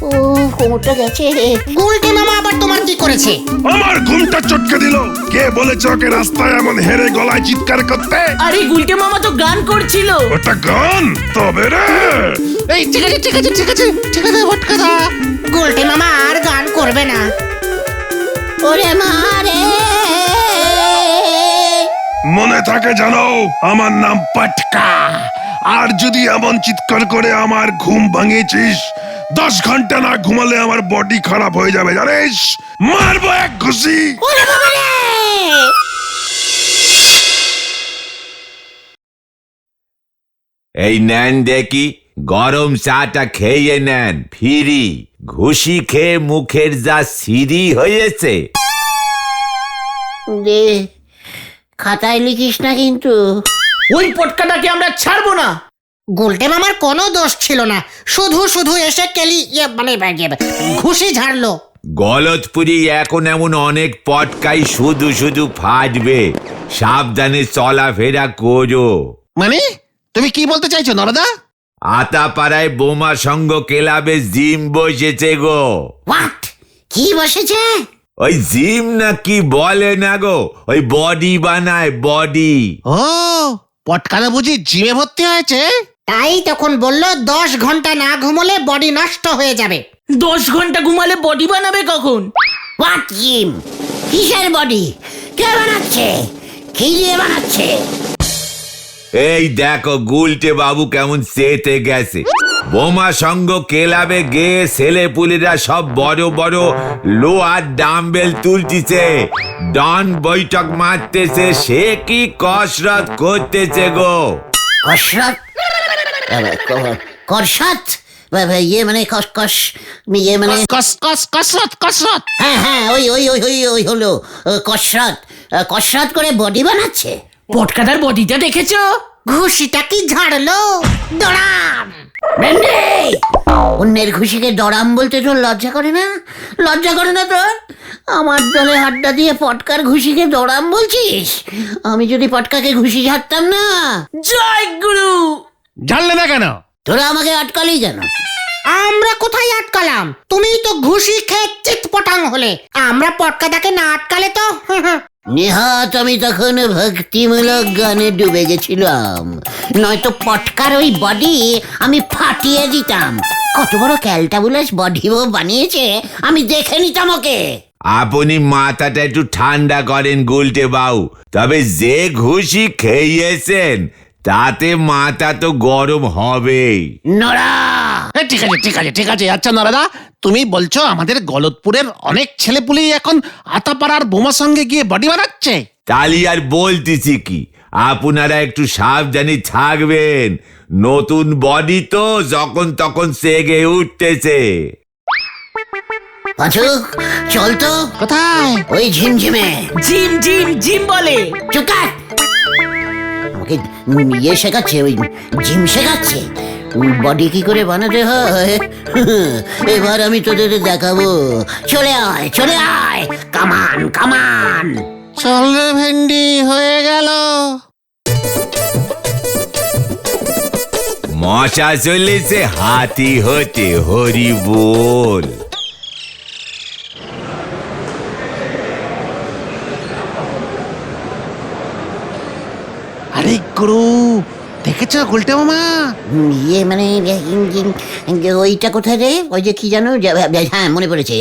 ও কোমরটা গেছে। গুলটে মামা আবার তোমার কি করেছে? আমার ঘুমটা চটকে দিল। কে বলেছে ওকে রাস্তায় এমন হেরে গলায় চিৎকার করতে? আরে গুলটে মামা তো গান করছিল। ওটা গান? তবে রে এই ঠিক আছে ঠিক আছে ঠিক আছে ঠিক আছে পটকাদা। গুলটে মামা আর গান করবে না। ওরে মারে। মনে থাকে জানো, আমার নাম পটকা। আর যদি এমন চিৎকার করে আমার ঘুম ভাঙিয়েছিস, 10 ঘন্টা না ঘুমালে আমার বডি খারাপ হয়ে যাবে জানিস। মারবো এক ঘুষি। এই নেন দেখি, গরম চাটা খেয়ে নেন, ফিরি। ঘুষি খেয়ে মুখের যা সিঁড়ি হয়েছে। দে, খাতায় লিখিস না কিন্তু। ওই পটকাটাকে আমরা ছাড়বো না। গুলটে মামার কোনো দোষ ছিল না, শুধু শুধু এসে কেলি মানে ঘুষি ঝাড়লো। গলতপুরি এখন এমন অনেক পটকাই শুধু শুধু ফাটবে, সাবধানে চলাফেরা করো। মানে তুমি কি বলতে চাইছো নরদা? আতাপাড়ায় বোমা সঙ্গ ক্লাবে জিম বসেছে গো। হোয়াট? কি বসেছে? ওই জিম না কি বলে না গো, ওই বডি বানায় বডি। ও, পটকাদা বুঝি জিমে ভর্তি হয়েছে? তাই তখন বললো 10 ঘন্টা না ঘুমোলে বডি নষ্ট হয়ে যাবে। 10 ঘন্টা ঘুমালে বডি বানাবে কখন? What gym? কিসের বডি? কে বানাচ্ছে? কি দিয়ে বানাচ্ছে? এই দেখো গুলটে বাবু কেমন চেতে গেছে। বোমা সঙ্গ ক্লাবে গিয়ে ছেলেপুলেরা সব বড় বড় লোহার ডাম্বেল তুলতিছে, ডন বৈঠক মারতেছে, সে কি কসরত করতেছে গো। কসরত? কসরত? ইয়ে মানে ইয়ে মানে কসরত কসরত। হ্যাঁ হ্যাঁ, ওই ওই ওই ওই ওই হলো কসরত। কসরত করে বডি বানাচ্ছে। পটকাটার বডিটা দেখেছো? ঘুষিটা কি ঝাড়লো? দড়াম। ভেন্ডি! অন্যের খুশিকে দড়াম বলতে তোর লজ্জা করে না? লজ্জা করে না তোর? আমার দলে হাড্ডা দিয়ে পটকার ঘুষিকে দড়াম বলছিস? আমি যদি পটকাকে ঘুষি ঝাড়তাম না। জয় গুরু। জানলে না কেন? তোরা আমাকে আটকালি কেন? আমরা কোথায় আটকালাম? তুমি তো ঘুষি খেয়ে চিৎপটাং হলে। আমরা পটকাটাকে না আটকালে তো নেহাত আমি তখন ভক্তিমূলক গানে ডুবে গেছিলাম, নয়তো পটকার ওই বডি আমি ফাটিয়ে দিতাম। কত বড় ক্যালটাবুলাস বডি ও বানিয়েছে আমি দেখে নিতাম ওকে। আপনি মাথাটা একটু ঠান্ডা করেন গুলটে বাবু, তবে যে ঘুষি খেয়েছেন তাতে মাথা তো গরম হবেই। নড়া! ঠিক আছে ঠিক আছে ঠিক আছে। আচ্ছা নরদা, তুমি বলছো আমাদের গলতপুরের অনেক ছেলেপুলি এখন আতাপাড়ার বোমা সঙ্গে গিয়ে বডি বানাচ্ছে? তালি আর বলতেছি কি, আপনারা একটু সাবধানে থাকবেন। নতুন বডি তো যখন তখন সেগে উঠতেছে। পাঁচু, চল তো। কোথায়? ওই ঝিমঝিমে। জিম জিম জিম বলে। চুকার! আমাকে ইয়ে শেখাচ্ছে, ওই জিম শেখাচ্ছে। বডি কি করে বানাতে হয় এবার আমি তোদের দেখাবো। চলে আয় চলে আয়, কামান কামান। চল রে ভেন্ডি, হয়ে গেল। মশা চলেছে হাতি হতে, হরি বল। গুরু দেখেছো গুলটে মামা? ইয়ে মানে ওইটা কোথায় রে? ওই যে কি জানো, হ্যাঁ মনে পড়েছে,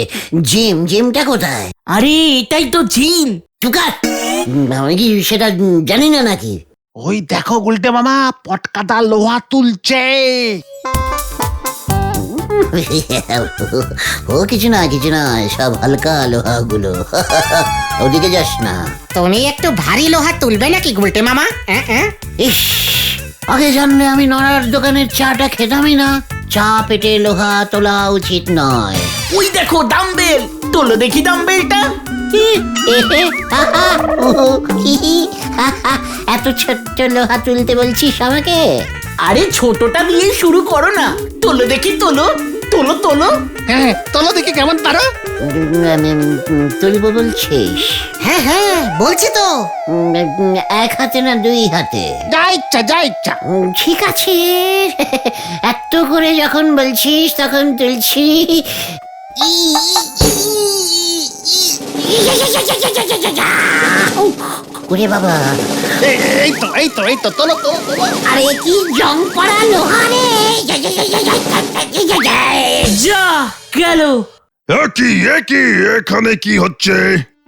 জিমটা কোথায়? আরে এটাই তো জিন। চুকার, আমি কি সেটা জানি না নাকি? ওই দেখো গুলটে মামা, পটকাদা লোহা তুলছে। ও কিছু না, সব হালকা লোহাগুলো। ওদিকে যাস না। তুমি একটু ভারী লোহা তুলবে নাকি গুলটে মামা? ইস, আগে জানলে আমি নড়ার দোকানের চাটা খেতামই না। চা পেটে লোহা তোলা উচিত নয়। ওই দেখো ডাম্বেল, তোলো দেখি ডাম্বেলটা। এত ছোট্ট লোহা তুলতে বলছিস আমাকে? আরে ছোটটা দিয়ে শুরু করো না, তোলো দেখি, তোলো তোলো তোলো। হ্যাঁ তোলো দেখি কেমন পারো। তুলবো বলছিস? হ্যাঁ বলছি তো। এক হাতে না দুই হাতে? যা ইচ্ছা। ঠিক আছে, এত করে যখন বলছিস তখন তুলছি। ওরে বাবা, এই তো তোলো। আরে কি জং পড়া লোহা রে! যা গেল। একই এখানে কি হচ্ছে?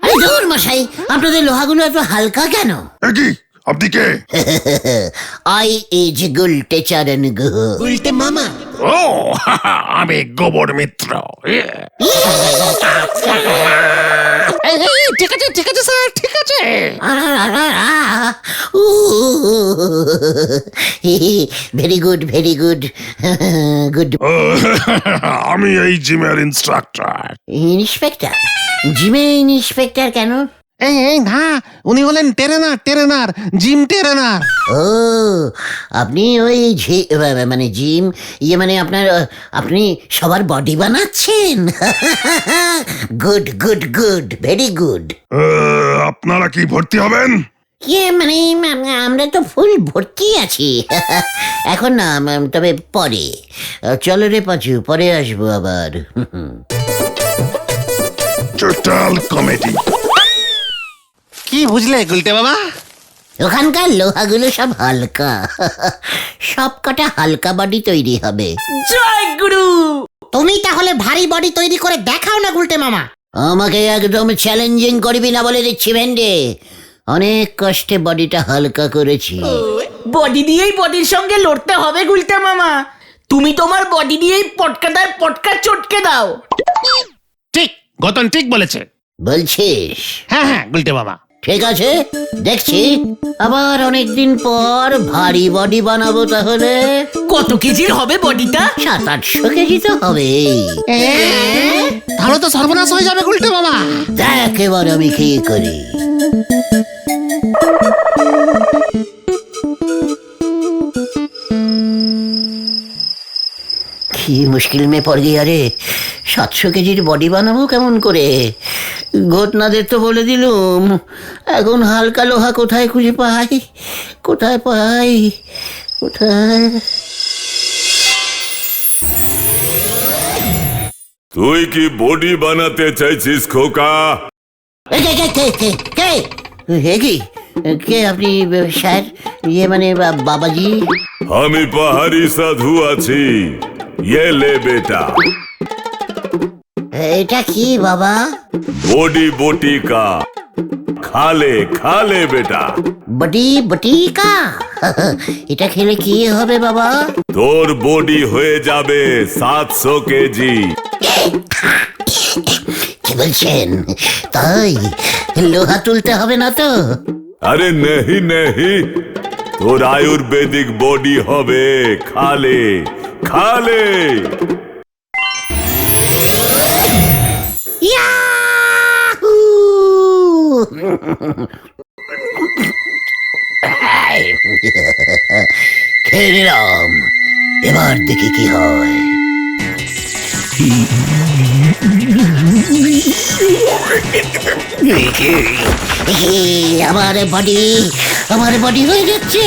আরে দূর মশাই, আপনাদের লোহাগুলো এত হালকা কেন? একই আপনি কে? আই ইজ গুলটে চারণ গুহ। গুলটে মামা। ও আমি গোবর মিত্র। ঠিক আছে স্যার, ঠিক আছে। Very good good. আমি এই জিমের ইনস্ট্রাক্টর। ইন্সপেক্টর? জিমে ইন্সপেক্টর কেন? এই না, উনি হলেন ট্রেনার, জিম ট্রেনার। ও, আপনি ওই মানে জিম, ইয়ে মানে আপনি সবার বডি বানাচ্ছেন? Good very good. আপনারা কি ভর্তি হবেন? ইয়ে মানে আমরা তো ফুল ভর্তি আছি। এখন না, তবে পরে। চলো রে পাচু, পরে আসবো আবার। Total comedy. কি বুঝলে গুলটে বাবা? ওখানকার লোহাগুলো সব হালকা। সব কটা হালকা বডি তৈরি হবে। জয় গুরু। তুমি তাহলে ভারী বডি তৈরি করে দেখাও না গুলটে মামা। আমাকে একদম চ্যালেঞ্জিং করবি না বলে দিচ্ছি ভেন্ডে। অনেক কষ্টে বডিটা হালকা করেছি। বডি দিয়েই বডির সঙ্গে লড়তে হবে গুলটে মামা। তুমি তোমার বডি দিয়েই পটকা চটকে দাও। ঠিক, গতন ঠিক বলেছে। বলছিস? হ্যাঁ গুলটে বাবা। ঠিক আছে, দেখছি। আবার অনেকদিন পর ভারী বডি বানাবো তাহলে। কত কেজির হবে বডিটা? 700-800 কেজি তো হবে। তাহলে তো সর্বনাশ হয়ে যাবে গুলটে বাবা। দেখ এবার আমি কি করি। কি মুশকিল মে পড় গিয়া রে। 700 কেজির বডি বানাবো কেমন করে? ঘটনাদের তো বলে দিলুম, এখন হালকা লোহা কোথায় খুঁজে পাই? তুই কি বডি বানাতে চাইছিস খোকা? কে আপনি স্যার? ইয়ে মানে বাবাজি। আমি পাহাড়ি সাধু আছি। ये ले बेटा। এটা কি বাবা? বডি का खा ले बेटा। বডি কা? এটা খেলে কি হবে বাবা? তোর বডি হয়ে যাবে 700 কেজি। কি বলছেন? তাই লোহা তুলতে হবে না তো? আরে नहीं তোর আয়ুর্বেদিক বডি হবে। खा ले ইয়াহু! খেয়ে নিলাম, এবার দেখি কি হয়। আমার বডি হয়ে যাচ্ছে।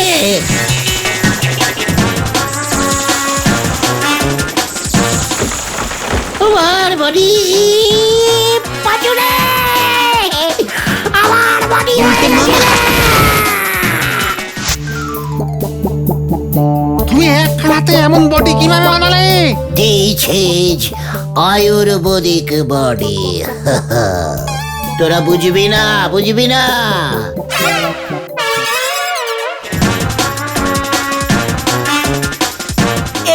আমার বডি পাচুরে, আমার বডি এমন বডি কিভাবে বানালে? This is Ayurvedic body. তোরা বুঝবি না, বুঝবি না।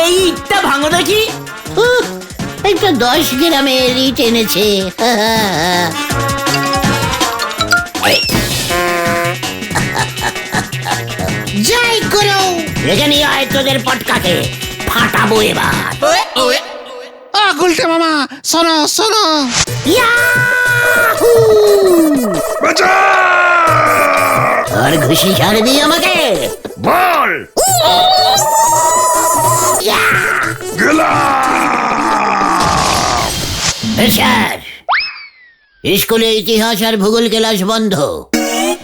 এই ইটটা ভাঙো দেখি। একটা 10 গ্রামের ইট এনেছে। জয় গুরু। রেখে নিয়ে আয় তোদের পটকাকে, ফাটাবো এবার। গুলটে মামা শোনো শোনো। ইয়াহু! বাঁচা! আর ঘুষি ছাড়বি আমাকে? বল! স্যার, স্কুলে ইতিহাস আর ভূগোল ক্লাস বন্ধ।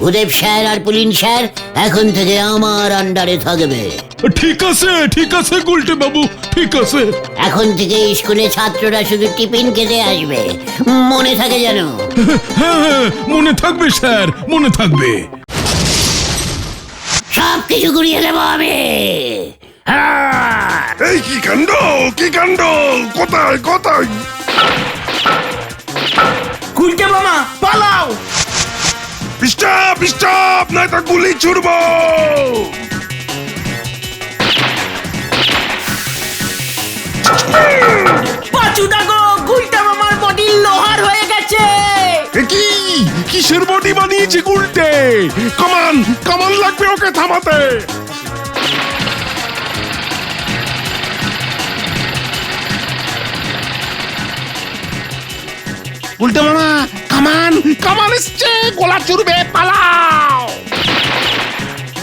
ভূদেব স্যার আর পুলিন স্যার এখন থেকে আমার আন্ডারে থাকবে। ঠিক আছে গুলটে বাবু, ঠিক আছে। এখন থেকে স্কুলে ছাত্ররা শুধু টিফিন খেতে আসবে, মনে থাকে যেন। হ্যাঁ, মনে থাকবে স্যার, মনে থাকবে। সব কিছু ঘুরিয়ে দেবো আমি। এই কি কাণ্ড, কি কাণ্ড! কোথায় কোথায়? গুলটে মামা পালাও। স্টপ স্টপ, নাই তো গুলি ছুড়বো। পাঁচু দেখো, গুলটে মামার বডি লোহার হয়ে গেছে। এ কি কিসের বডি বানিয়েছে গুলটে? কামান কামান লাগবে ওকে থামাতে। গুলটে মামা কামান কামান এসছে, গোলা চুরবে, পালাও।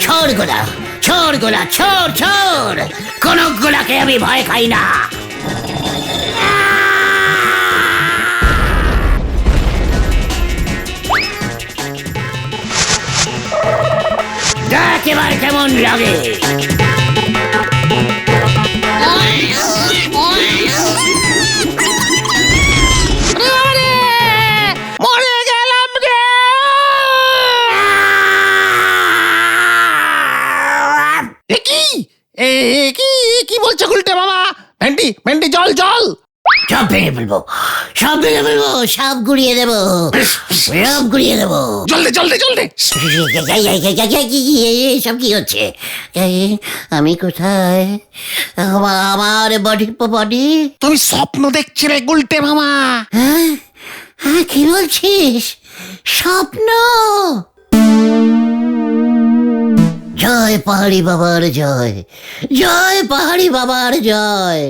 ছোড় গোলা, ছোড় গোলা, ছোড় ছোড়। কোন গোলাকে আমি ভয় খাই না। দেখ এবার কেমন লাগে। মরে গেলাম রে। কি বলছো গুলটে মামা? ভেন্ডি ভেন্ডি জল জল। সব ভেঙে ফেলবো, সব ভেঙে ফেলবো, সব গুড়িয়ে দেবো, সব গুড়িয়ে দেবো। জলদি জলদি জলদি। সব কি হচ্ছে? আমি কোথায়? আমার বডি। তুমি স্বপ্ন দেখছিলে গুলটে মামা। হ্যাঁ, কি বলছিস? স্বপ্ন? জয় পাহাড়ি বাবার জয়, জয় পাহাড়ি বাবার জয়।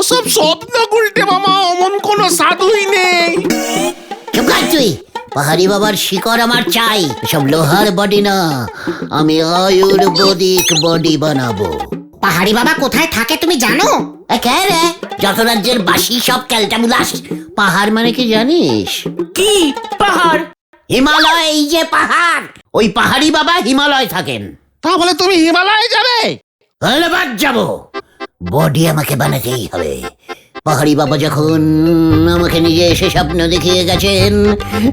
ওসব স্বপ্ন গুলটে মামা, অমন কোনো সাধুই নেই। চুপ কর তুই। পাহাড়ি বাবার শিকড় আমার চাই, সব লোহার বডি না। আমি আয়ুর্বেদিক বডি বানাবো। পাহাড়ি বাবা কোথায় থাকে তুমি জানো? কে রে? যত রাজ্যের বাসি সব ক্যালটাবুলাস। পাহাড় মানে কি জানিস? কি পাহাড়? হিমালয়, এই যে পাহাড়, ওই পাহাড়ি বাবা হিমালয় থাকেন। তাহলে তুমি হিমালয়ে যাবে? ধন্যবাদ, যাবো। বডি আমাকে বানাতেই হবে। পাহাড়ি বাবা যখন আমাকে নিজে এসে স্বপ্ন দেখিয়ে গেছেন,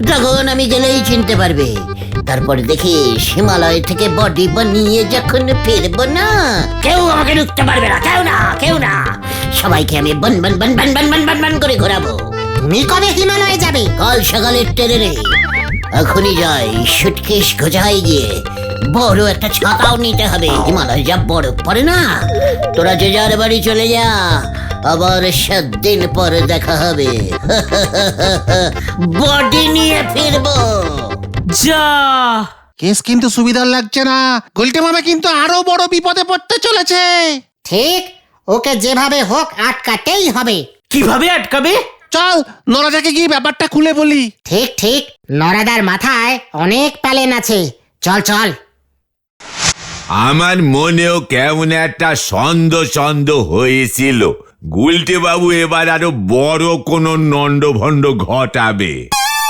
তখন আমি গেলেই চিনতে পারবে। তারপর দেখিস হিমালয় থেকে বডি বানিয়ে যখন ফিরবো না, কেউ আমাকে ঢুকতে পারবে না, কেউ না, কেউ না। সবাইকে আমি বন বন বন বন বন বন বন বন করে ঘোরাবো। তুমি কবে হিমালয়ে যাবে? কাল সকালের ট্রেনে। এখনই যাই, সুটকেস গোছাই গিয়ে বড় একটা ছাতাও নিতে হবে। হিমালয় যা বরফ পড়ে না। তোরা যে যার বাড়ি চলে যা, আবার 7 দিন পরে দেখা হবে। বডি নিয়ে ফিরবো। যা, কেস কিন্তু সুবিধার লাগছে না। গুলটে মামা কিন্তু আরো বড় বিপদে পড়তে চলেছে। ঠিক, ওকে যেভাবে হোক আটকাতেই হবে। কিভাবে আটকাবে? চল নরাজাকে গিয়ে ব্যাপারটা খুলে বলি। ঠিক ঠিক, নরাদার মাথায় অনেক প্যালেন আছে। চল চল। আমার মনেও কেমন একটা সন্দেহ হয়েছিল গুলটে বাবু এবার আরো বড় কোনো নন্ডভন্ড ঘটাবে।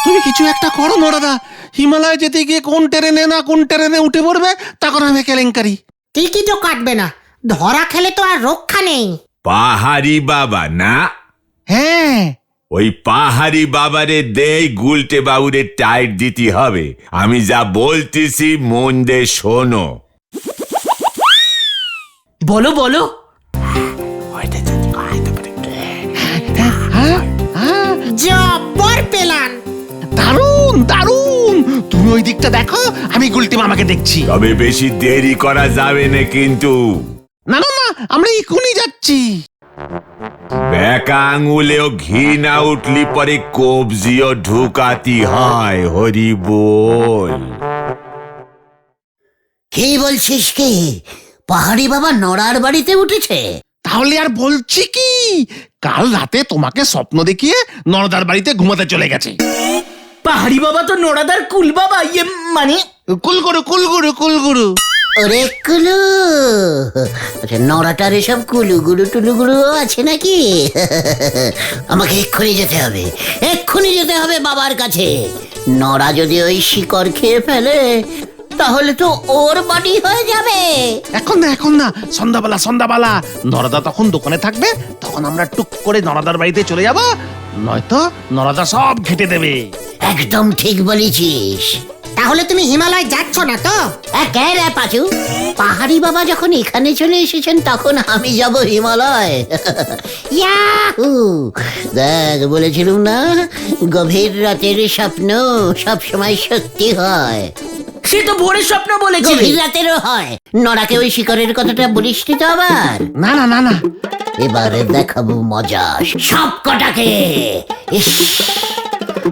তুমি কিছু একটা করো নরাদা। হিমালয় যেতে গিয়ে কোন ট্রেনে না কোন ট্রেনে উঠে পড়বে, তখন আমি কেলেঙ্কারি। টিকিটও কাটবে না, ধরা খেলে তো আর রক্ষা নেই। পাহাড়ি বাবা না? হ্যাঁ, ওই পাহাড়ি বাবারে দেই গুলটে বাবুরে টাইট দিতে হবে। আমি যা বলতেছি মন দিয়ে শোনো। বলো বলো। জব্বর পেলান। দারুণ দারুণ, তুমি ওই দিকটা দেখো, আমি গুলটে মামাকে দেখছি। তবে বেশি দেরি করা যাবে না কিন্তু। না না না, আমরা এখনই যাচ্ছি। বেকা আঙুলেও ঘি না উঠলি পরে কবজিও ঢুকাতি হয়। হরি বল। কি বলছিস কি? পাহাড়ি বাবা নড়ার বাড়িতে উঠেছে? তাহলে আর বলছি কি, কাল রাতে তোমাকে স্বপ্ন দেখিয়ে নরদার বাড়িতে ঘুমাতে চলে গেছে। পাহাড়ি বাবা তো নোড়াদার কুল বাবা, ইয়ে মানে কুলগুরু কুলগুরু কুলগুরু। ওরে কুলু, আচ্ছা নড়াটার এসব কুলুগুরু টুলুগুরু আছে নাকি? আমাকে এক্ষুনি যেতে হবে, এক্ষুনি যেতে হবে বাবার কাছে। নড়া যদি ওই শিকড় খেয়ে ফেলে তাহলে তো ওর বাড়ি হয়ে যাবে। এখন না এখন না, সন্ধ্যাবেলা সন্ধ্যাবেলা নরদা তখন দোকানে থাকবে, তখন আমরা টুক করে নরদার বাড়িতে চলে যাব, নয়তো নরদা সব ঘেটে দেবে। একদম ঠিক বলেছিস। তাহলে তুমি হিমালয় যাচ্ছ না তো? কে রে পাচু? পাহাড়ি বাবা যখন এখানে চলে এসেছেন তখন আমি যাব হিমালয়। ইয়াহু! দেখ বলেছিলুম না, গভীর রাতের স্বপ্ন সব সময় সত্যি হয়। সে তো ভোরের স্বপ্ন বলেছিল। গভীর রাতেরও হয়। নড়াকে ওই শিকরের কথাটা বলিস তো আবার? না না না না, এবারে দেখাবো মজা সব কটাকে। ইস,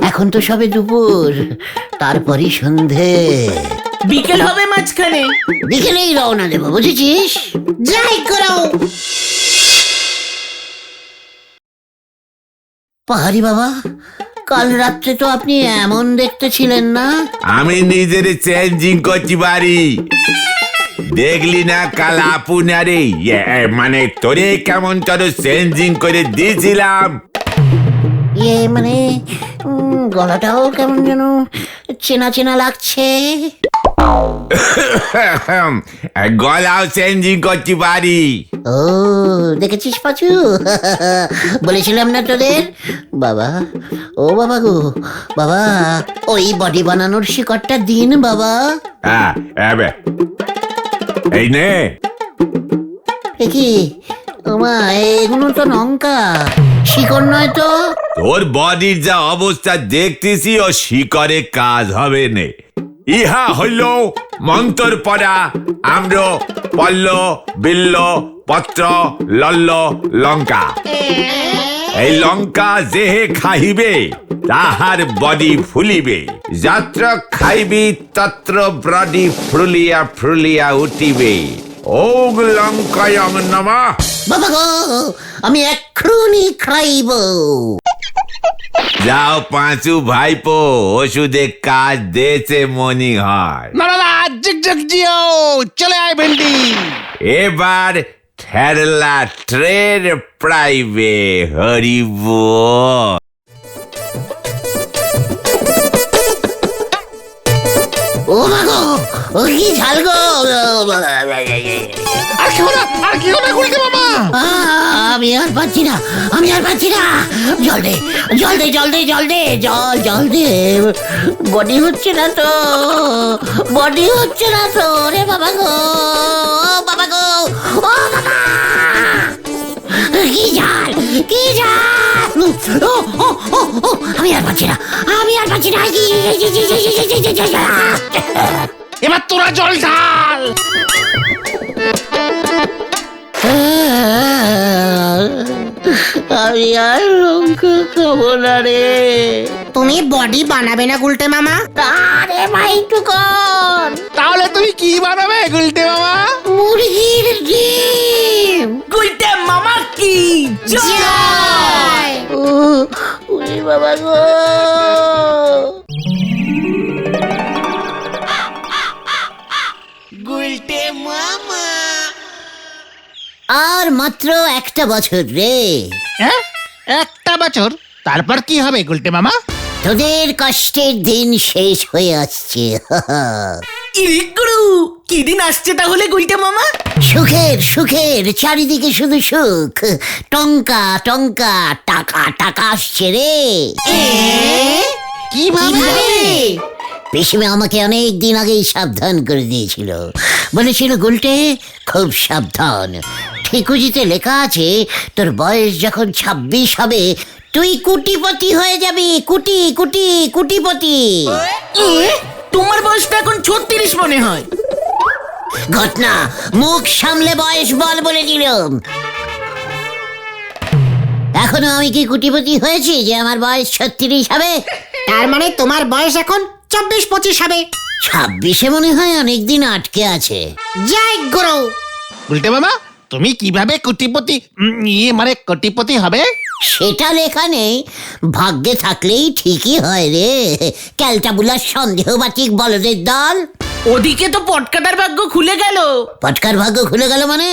এখন তো সবে দুপুর, তারপরই সন্ধে। বিকেল হবে মাঝখানে। বিকেলেই রওনা দেবো, বুঝেছিস? যাই করো। পাহাড়ি বাবা, কাল রাত্রে তো আপনি এমন দেখতে ছিলেন না? আমি নিজের চেঞ্জিং করছি বাড়ি। দেখলি না কাল আপনারে মানে তোরে কেমন তোর চেঞ্জিং করে দিয়েছিলাম। ইয়ে মানে গলাটাও কেমন যেন চেনা চেনা লাগছে। গলাও চেঞ্জিং করছি বাড়ি। ও দেখেছিস পাচু, বলেছিলাম না তোদের? বাবা, ও বাবা গো বাবা, ওই বডি বানানোর শিকড়টা দিন বাবা। হ্যাঁ এই নে। এ কি ওমা, এগুলো তো লঙ্কা, শিকড় নয় তো? তোর বডির যা অবস্থা দেখতেছি ও শিকরে কাজ হবে না। ইহা হইল মন্তর পড়া আম্র পল্ল বিল্ল পত্র লল্ল লঙ্কা। এই লঙ্কা যেহে খাইবে তাহার বডি ফুলিবে, যাত্র খাইবি তত্র বডি ফুলিয়া ফুলিয়া উঠিবে। ওগ লঙ্কায়ং নমঃ। বাবা গো, আমি এক্ষুনি খাইব। যাও পাঁচু ভাইপো, ওষুধে কাজ দিয়েছে মনি হয়। না না না, জিগ জিগ জিও, চলে আয় ভেন্ডি। এবার ঠেরলা ট্রেন প্রাইভে। হরি বল। ও মাগো, ও কি ঝাল গো। আর কেউ না, আর কেউ না গুলটে মামা। আমি আর পাচ্ছি না, আমি আর পাচ্ছি না। জল দে, জল দে, জল দে, জল দে, জল জল দে। বডি হচ্ছে না তো, বডি হচ্ছে না তো রে বাবা গো, বাবা গো, ও বাবা, কি ঝাল, কি ঝাল। ও ও ও ও, আমি আর পাচ্ছি না, আমি আর পাচ্ছি না। এবার তোরা জল ঢাল। আমি আর লঙ্কা খাবো না রে। তুমি বডি বানাবে না গুলটে মামা? আরে ভাই টুকন, তাহলে তুমি কি বানাবে গুলটে মামা? মুরগির ডিম। গুলটে মামা কি জয়। উরি বাবা গো। গুলটে মামা। আর মাত্র একটা বছর রে। হ্যাঁ, একটা বছর, তারপর কি হবে গুলটে মামা? তোদের কষ্টের দিন শেষ হয়ে আসছে। ইরে গুরু, কি দিন আসছে তাহলে গুলটে মামা? সুখের সুখের, চারিদিকে শুধু সুখ, টঙ্কা টঙ্কা, টাকা টাকা আসছে রে। কিভাবে? পিসিমা আমাকে অনেক দিন আগেই সাবধান করে দিয়েছিল, বলেছিল গুলটে খুব সাবধান, ঠিকুজিতে লেখা আছে তোর বয়স যখন 26 হবে তুই কুটিপতি হয়ে যাবি। কুটিপতি। তোমার বয়সটা এখন 36 মনে হয়। ঘটনা, মুখ সামলে বয়স বল বলে দিলাম। এখনো আমি কি কুটিপতি হয়েছি যে আমার বয়স 36 হবে? তার মানে তোমার বয়স এখন 24-25 হবে। 26-এ মনে হয় অনেকদিন আটকে আছে। জয় গুরু। গুলটে মামা, তুমি কিভাবে কোটিপতি মানে কোটিপতি হবে? সেটা লেখা নেই, ভাগ্যে থাকলেই ঠিকই হয় রে। ক্যালটাবুলার সন্দেহবাতিক বলদের দল। ওদিকে তো পটকাটার ভাগ্য খুলে গেল। পটকার ভাগ্য খুলে গেল মানে?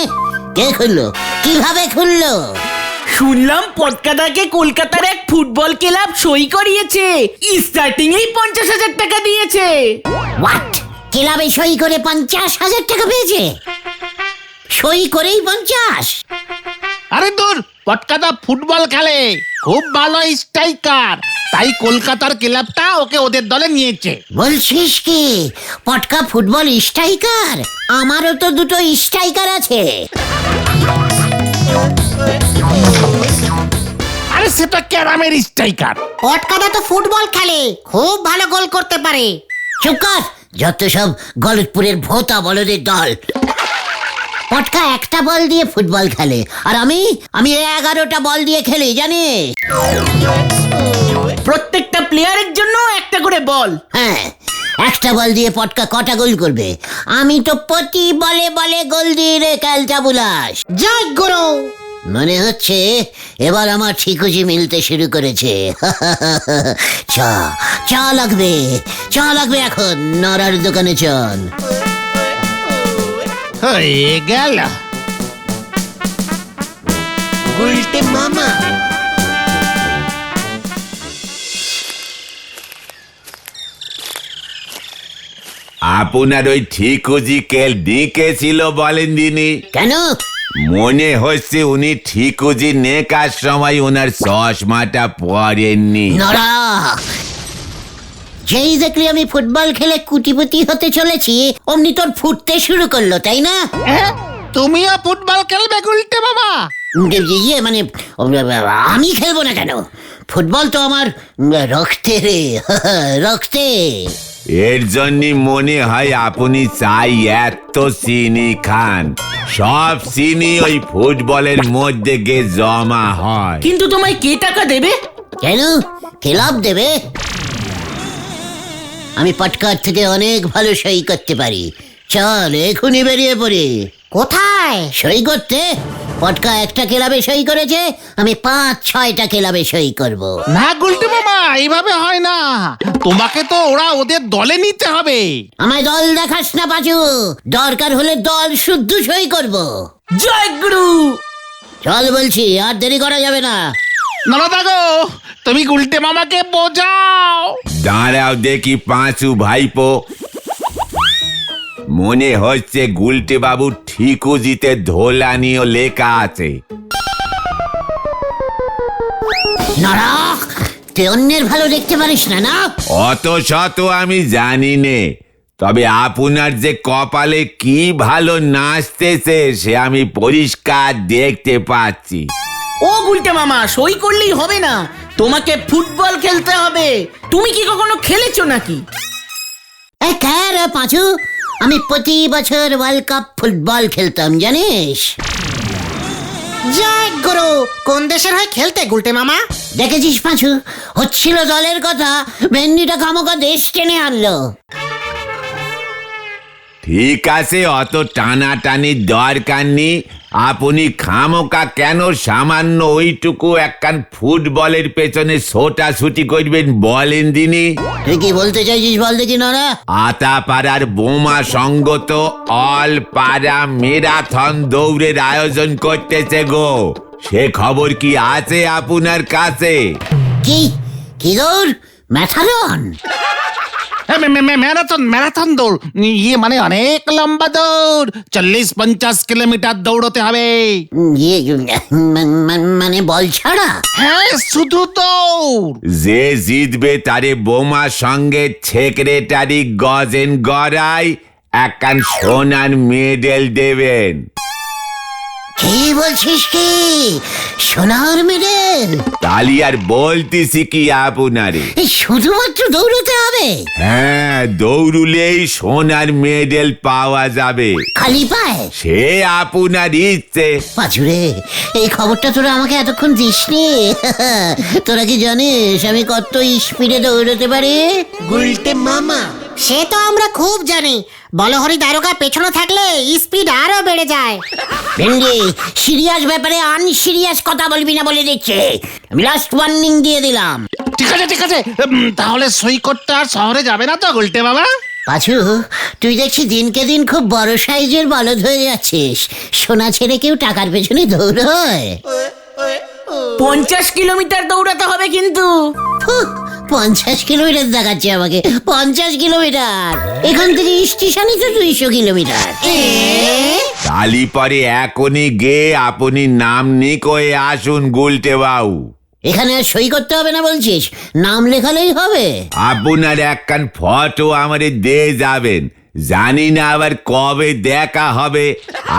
কে খুললো? কিভাবে খুললো? শুনলাম পটকাটাকে কলকাতার এক ফুটবল ক্লাব সই করিয়েছে, স্টার্টিং এই 50,000 টাকা দিয়েছে। হোয়াট? ক্লাবে সই করে 50,000 টাকা পেয়েছে? সই করেই 50? আরে দূর, পটকাদা ফুটবল খেলে, খুব ভালো স্ট্রাইকার, তাই কলকাতার ক্লাবটা ওকে ওদের দলে নিয়েছে। বলছিস কি পটকা ফুটবল স্ট্রাইকার? আমারও তো দুটো স্ট্রাইকার আছে। আরে সেটা ক্যারামের স্ট্রাইকার। পটকাদা তো ফুটবল খেলে, খুব ভালো গোল করতে পারে। চুপ কর, যত সব গলতপুরের ভোতা বলদের দল। পটকা একটা বল দিয়ে ফুটবল খেলে, আর আমি 11টা বল দিয়ে খেলি, জানিস? প্রত্যেকটা প্লেয়ারের জন্য একটা করে বল। হ্যাঁ, একটা বল দিয়ে পটকা কটা গোল করবে? আমি তো প্রতি বলে বলে গোল দিই রে ক্যালটাবুলাস। জয় গুরু। মনে হচ্ছে এবার আমার ঠিকুজি মিলতে শুরু করেছে। চা লাগবে এখন। নড়ার দোকানে চল। হয়ে গেল। উল্টে মামা। আপনার ওই ঠিকুজি কে ডেকেছিল বলেন দিনি? কেন? মনে হচ্ছে উনি ঠিকুজি নেকার সময় ওনার চশমাটা পরেননি। নড়া, যেই দেখলি আমি ফুটবল খেলে কুটিপতি হতে চলেছি অমনি তোর ফুটতে শুরু করলো, তাই না? তুমিও ফুটবল খেলবে গুলটে মামা? ইয়ে মানে আমি খেলবো না কেন? ফুটবল তো আমার রক্তে রে, রক্তে। এর জন্য মনে হয় আপনি চাই এত চিনি খান। সব চিনি ওই ফুটবলের মধ্যে গিয়ে জমা হয়। কিন্তু তোমায় কে টাকা দেবে? কেন? ক্লাব দেবে? আমি পটকার থেকে অনেক ভালো সই করতে পারি। চল এখনই বেরিয়ে পড়ি। কোথায়? সই করতে? পটকা একটা ক্লাবে সই করেছে, আমি 5-6টা ক্লাবে সই করব। না গুলটে মামা, এইভাবে হয় না, তোমাকে তো ওরা ওদের দলে নিতে হবে। আমায় দল দেখাস না পাচু, দরকার হলে দল শুদ্ধ সই করব। জয় গুরু। চল বলছি, আর দেরি করা যাবে না। নরদা গো, তুমি গুলটে মামাকে বোঝাও। দাঁড়াও দেখি পাঁচু ভাইপো, মনে হচ্ছে গুলটে বাবু ঠিকুজিতে ধোলানিও লেখা আছে। নড়া, তুই অন্যের ভালো দেখতে পারিস না? না অত শত আমি জানি নে, তবে আপনার যে কপালে কি ভালো নাচতেছে সে আমি পরিষ্কার দেখতে পাচ্ছি। ও গুলটে মামা, সই করলেই হবে না, তোমাকে ফুটবল খেলতে হবে। তুমি কি কখনো খেলেছো নাকি? এই রে পাঁচু, আমি প্রতি বছর ওয়ার্ল্ড কাপ ফুটবল খেলতাম, জানিস? জয় গুরু। কোন দেশের হয়ে খেলতে গুলটে মামা? দেখেছিস পাঁচু, হচ্ছিল দলের কথা, ভেন্ডিটা খামোকা দেশ টেনে আনলো। ঠিক আছে, অত টানাটানির দরকার নেই। আপনি খামোকা কেন সামান্য ওইটুকু একখান ফুটবলের পেছনে ছোটাছুটি করবেন বলেন দিনি? তুই কি বলতে চাইছিস বল দেখি নরা? আতা পাড়ার বোমা সঙ্গত অল পাড়া ম্যারাথন দৌড়ের আয়োজন করতেছে গো, সে খবর কি আছে আপনার কাছে? কি কি দৌড়? ম্যাথারন? ম্যারাথন দৌড়, ইয়ে মানে অনেক লম্বা দৌড়, 40-50 কিলোমিটার দৌড়তে হবে। ইয়ে, মানে বল ছাড়া? হ্যাঁ, শুধু দৌড়। যে জিতবে তারে বোমা সঙ্গে সেক্রেটারি গজেন গড়াই একখান সোনার মেডেল দেবেন। কি বলছিস কি? সোনার মেডেল? তালি আর বলতেছি কি আপনারে, এই শুধুমাত্র দৌড়তে হবে? হ্যাঁ, দৌড়ুলেই সোনার মেডেল পাওয়া যাবে। খালি পায়ে? সে আপনার ইচ্ছে। পাঁচুরে, এই খবরটা তোরা আমাকে এতক্ষণ দিসনি। তোরা কি জানিস আমি কত স্পিডে দৌড়তে পারি? গুলটে মামা, সে তো আমরা খুব জানি। বলহরি দারোগা পেছনে থাকলে স্পিড আরো বেড়ে যায়। ভেন্ডি, সিরিয়াস ব্যাপারে আনসিরিয়াস কথা বলবি না বলে দিচ্ছে। আমি লাস্ট ওয়ার্নিং দিয়ে দিলাম। ঠিক আছে ঠিক আছে, তাহলে সই করতে আর শহরে যাবে না তো গুলটে মামা? পাঁচু, তুই দেখছি দিনকে দিন খুব বড় সাইজের বলদ হয়ে যাচ্ছিস। সোনা ছেড়ে কেউ টাকার পেছনে দৌড়য়? 50 কিলোমিটার দৌড়াতে হবে কিন্তু। 50 কিলোমিটার দেখাচ্ছে আমাকে? 50 কিলোমিটার? এখান থেকে স্টেশনই তো 200 কিলোমিটার। তালি পরে এখনই গে আপনি নাম নিকয়ে আসুন গুলটে বাবু। এখানে আর সই করতে হবে না বলছিস? নাম লেখালেই হবে? আপনার একখান ফটো আমারে দিয়ে যাবেন। জানি না আবার কবে দেখা হবে।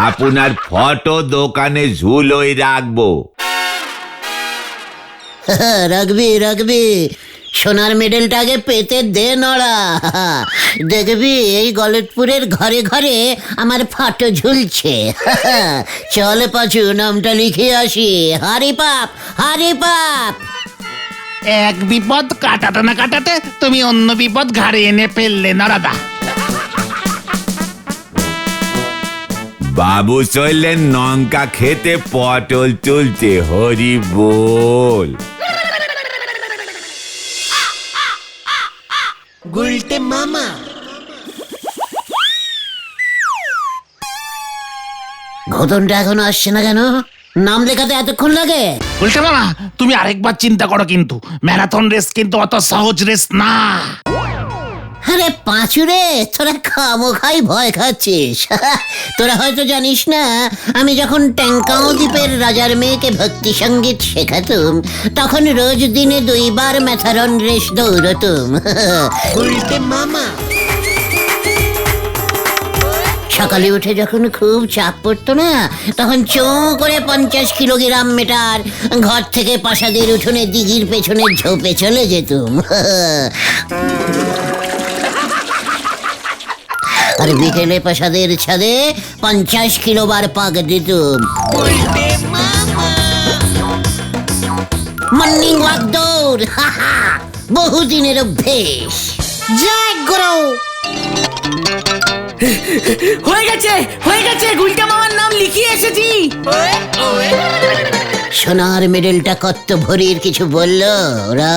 আপনার ফটো দোকানে ঝুলোই রাখবো। রাখবি রাখবি। সোনার মেডেলটা আগে পেতে দে নড়া। দেখবি এই গলতপুরের ঘরে ঘরে আমার ফটো ঝুলছে। চল পাঁচু, নামটা লিখে আসি। হারি পাপ, হারি পাপ। এক বিপদ কাটাতে না কাটাতে তুমি অন্য বিপদ ঘাড়ে এনে ফেললে নরাদা। বাবু চললেন লঙ্কা খেতে, পটল তুলতে। হরি বল। গুলটে মামা, ঘটনটা এখনো আসছে না কেন? নাম লেখাতে এতক্ষণ লাগে? গুলটে মামা, তুমি আরেকবার চিন্তা করো কিন্তু। ম্যারাথন রেস কিন্তু অত সহজ রেস না। আরে পাঁচুরে, তোরা খামোখাই ভয় খাচ্ছিস। তোরা হয়তো জানিস না, আমি যখন ট্যাঙ্কাও দ্বীপের রাজার মেয়েকে ভক্তি সঙ্গীত শেখাতুম, তখন রোজ দিনে 2 বার ম্যাথারন রেস দৌড়তুম। গুলটে মামা, সকালে উঠে যখন খুব চাপ পড়তো না, তখন চোঁ করে 50 কিলোগ্রাম মেটার ঘর থেকে প্রাসাদের উঠোনে দিঘির পেছনে ঝোপে চলে যেতুম। আর বিকেলে প্রাসাদের ছাদে 50 কিলোবার পাক দিতুম। মর্নিং ওয়াক দৌড়, বহুদিনের অভ্যেস। জয় গুরু। হয়ে গেছে, হয়ে গেছে, গুলটে মামার নাম লিখিয়ে এসেছি। সোনার মেডেলটা কত ভরির কিছু বললো ওরা?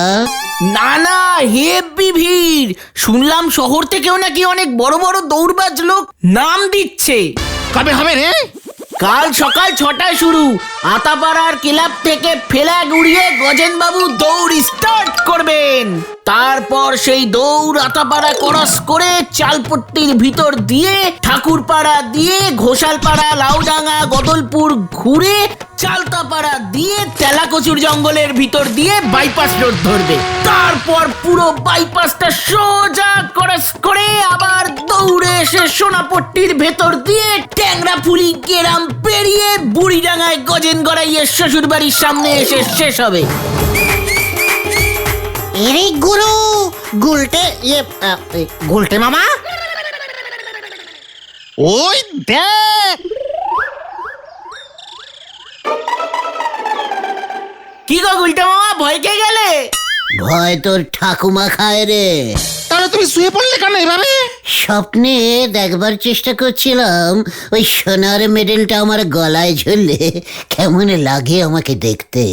না না, হেব্বি ভিড়। শুনলাম শহর থেকেও নাকি অনেক বড় বড় দৌড়বাজ লোক নাম দিচ্ছে। কবে হবে রে? কাল সকাল 6টায় শুরু। আতাপাড়ার ক্লাব থেকে ফ্ল্যাগ উড়িয়ে গজেনবাবু দৌড় স্টার্ট করবেন। তারপর সেই দৌড় আতাপাড়া ক্রস করে চালপট্টির ভিতর দিয়ে ঠাকুরপাড়া দিয়ে ঘোষালপাড়া, লাউডাঙ্গা, গদলপুর ঘুরে চালতাপাড়া দিয়ে তেলাকচুর জঙ্গলের ভিতর দিয়ে বাইপাস রোড ধরবে। তারপর পুরো বাইপাসটা সোজা ক্রস করে আবার দৌড়ে এসে সোনাপট্টির ভেতর দিয়ে ট্যাংরাফুলি গ্রাম পেরিয়ে বুড়িডাঙ্গায় গজেন গড়াইয়ের শ্বশুর বাড়ির সামনে এসে শেষ হবে। এরে গুরু, গুলটে গুলটে মামা, ওই দেখ। কি গো গুলটে মামা, ভয় কে গেলে? ভয় তোর ঠাকুমা খায় রে। তাহলে তুমি শুয়ে পড়লে কেন এভাবে? স্বপ্নে দেখবার চেষ্টা করছিলাম ওই সোনার মেডেলটা আমার গলায় ঝুললে কেমন লাগে আমাকে দেখতে।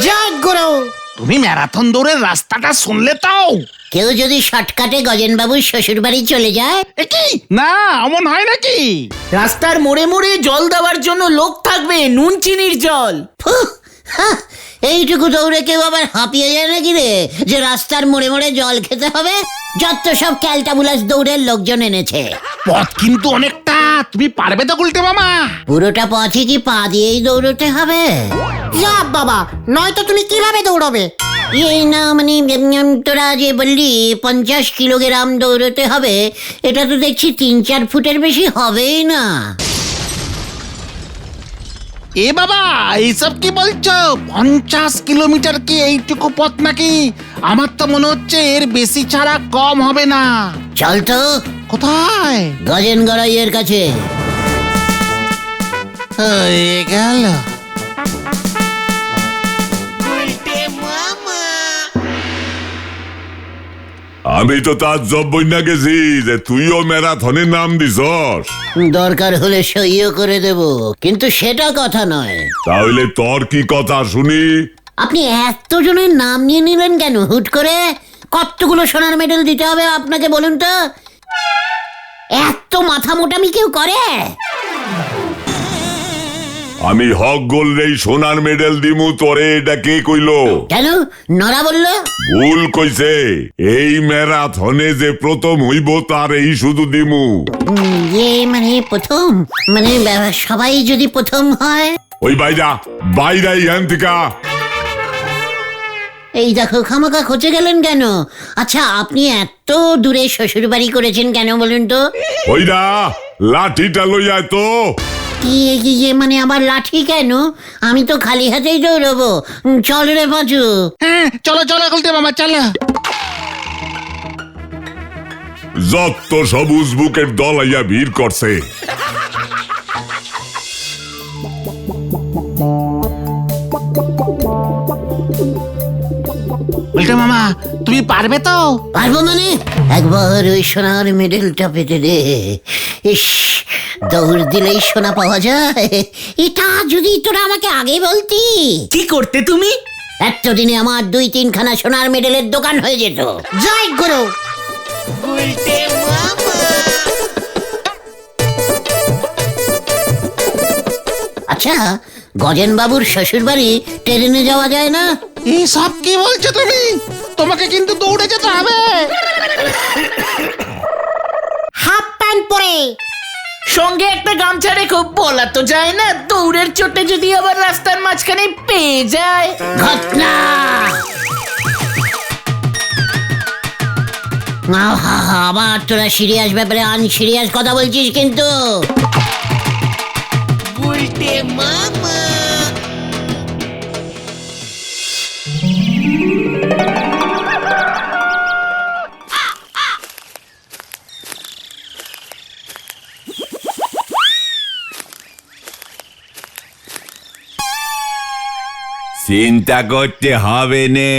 জয় গুরু। তুমি ম্যারাথন দৌড়ের রাস্তাটা শুনলে তাও? কেউ যদি শর্টকাটে গজেনবাবুর শ্বশুর বাড়ি চলে যায়? এ কি না, অমন হয় নাকি? রাস্তার মোড়ে মোড়ে জল দেওয়ার জন্য লোক থাকবে, নুন চিনির জল। ফুহ, হ্যাঁ, এইটুকু দৌড়ে কেউ আবার হাঁপিয়ে যায় নাকি রে, যে রাস্তার মোড়ে মোড়ে জল খেতে হবে? যত সব ক্যালটাবুলাস দৌড়ের লোকজন এনেছে। পথ কিন্তু অনেকটা, তুমি পারবে তো গুলটে মামা? পুরোটা পথে কি পা দিয়েই দৌড়তে হবে? যা বাবা, নয়তো তুমি কিভাবে দৌড়বে? এই না মানে তোরা যে বললি 50 কিলোগ্রাম দৌড়তে হবে, এটা তো দেখছি 3-4 ফুটের বেশি হবেই না। এ বাবা এইসব কি বলছো? 50 কিলোমিটার কি এইটুকু পথ নাকি? আমার তো মনে হচ্ছে এর বেশি ছাড়া কম হবে না। চল তো কোথায়? গজেন গড়াইয়ের কাছে। হয়ে গেল। আমি তো তার জব্বই না গেছি যে তুইও ম্যারাথনের নাম দিছস। দরকার হলে সইও করে দেব, কিন্তু সেটা কথা নয়। তাহলে তোর কি কথা শুনি? আপনি এতজনের নাম নিয়ে নিলেন কেন হুট করে? কতগুলো সোনার মেডেল দিতে হবে আপনাকে বলুন তো? এত মাথা মোটামি কেউ করে? আমি হক গোল্ডেই সোনার মেডেল দিমু, তোরে এটা কে কইলো? কেন নরা বললো? ভুল কইছে। এই ম্যারাথনে যে প্রথম হইব তার এই শুধু দিমু। মানে প্রথম মানে সবাই যদি প্রথম হয়? ওই বাইরা বাইরা ইয়ান থেকে। এই দেখো খামাকা খচে গেলেন কেন? আচ্ছা আপনি এত দূরে শ্বশুর বাড়ি করেছেন কেন বলুন তো? ওইরা লাঠিটা লইয়া তো। কি মানে আবার লাঠি কেন? আমি তো খালি হাতেই দৌড়বো। চল রে পাঁচু। হ্যাঁ চলো চলো গুলটে মামা চলো। যত সবুজ বুকের দল আইয়া ভিড় করছে। গুলটে মামা তুমি পারবে তো? পারবো মানে? একবার ওই সোনার মেডেলটা পেতে দে। ইস, দৌড় দিলেই সোনা পাওয়া যায়। এটা যদি তোরা আমাকে আগে বলতি। কি করতে তুমি? এতদিনে আমার 2-3 খানা সোনার মেডেলের দোকান হয়ে যেত। জয় গুরু। আচ্ছা গজেন বাবুর শ্বশুর বাড়ি ট্রেনে যাওয়া যায় না? এই সব কি বলছো তুমি? তোমাকে কিন্তু দৌড়ে যেতে হবে। হাফ প্যান্ট পরে। সঙ্গে একটা গামছা রেখো, বলা তো যায় না দৌড়ের চোটে যদি আবার রাস্তার মাঝখানে পেয়ে যায়। ঘটনা আবার তোরা সিরিয়াস ব্যাপারে আনসিরিয়াস কথা বলছিস কিন্তু। চিন্তা করতে হবে নে,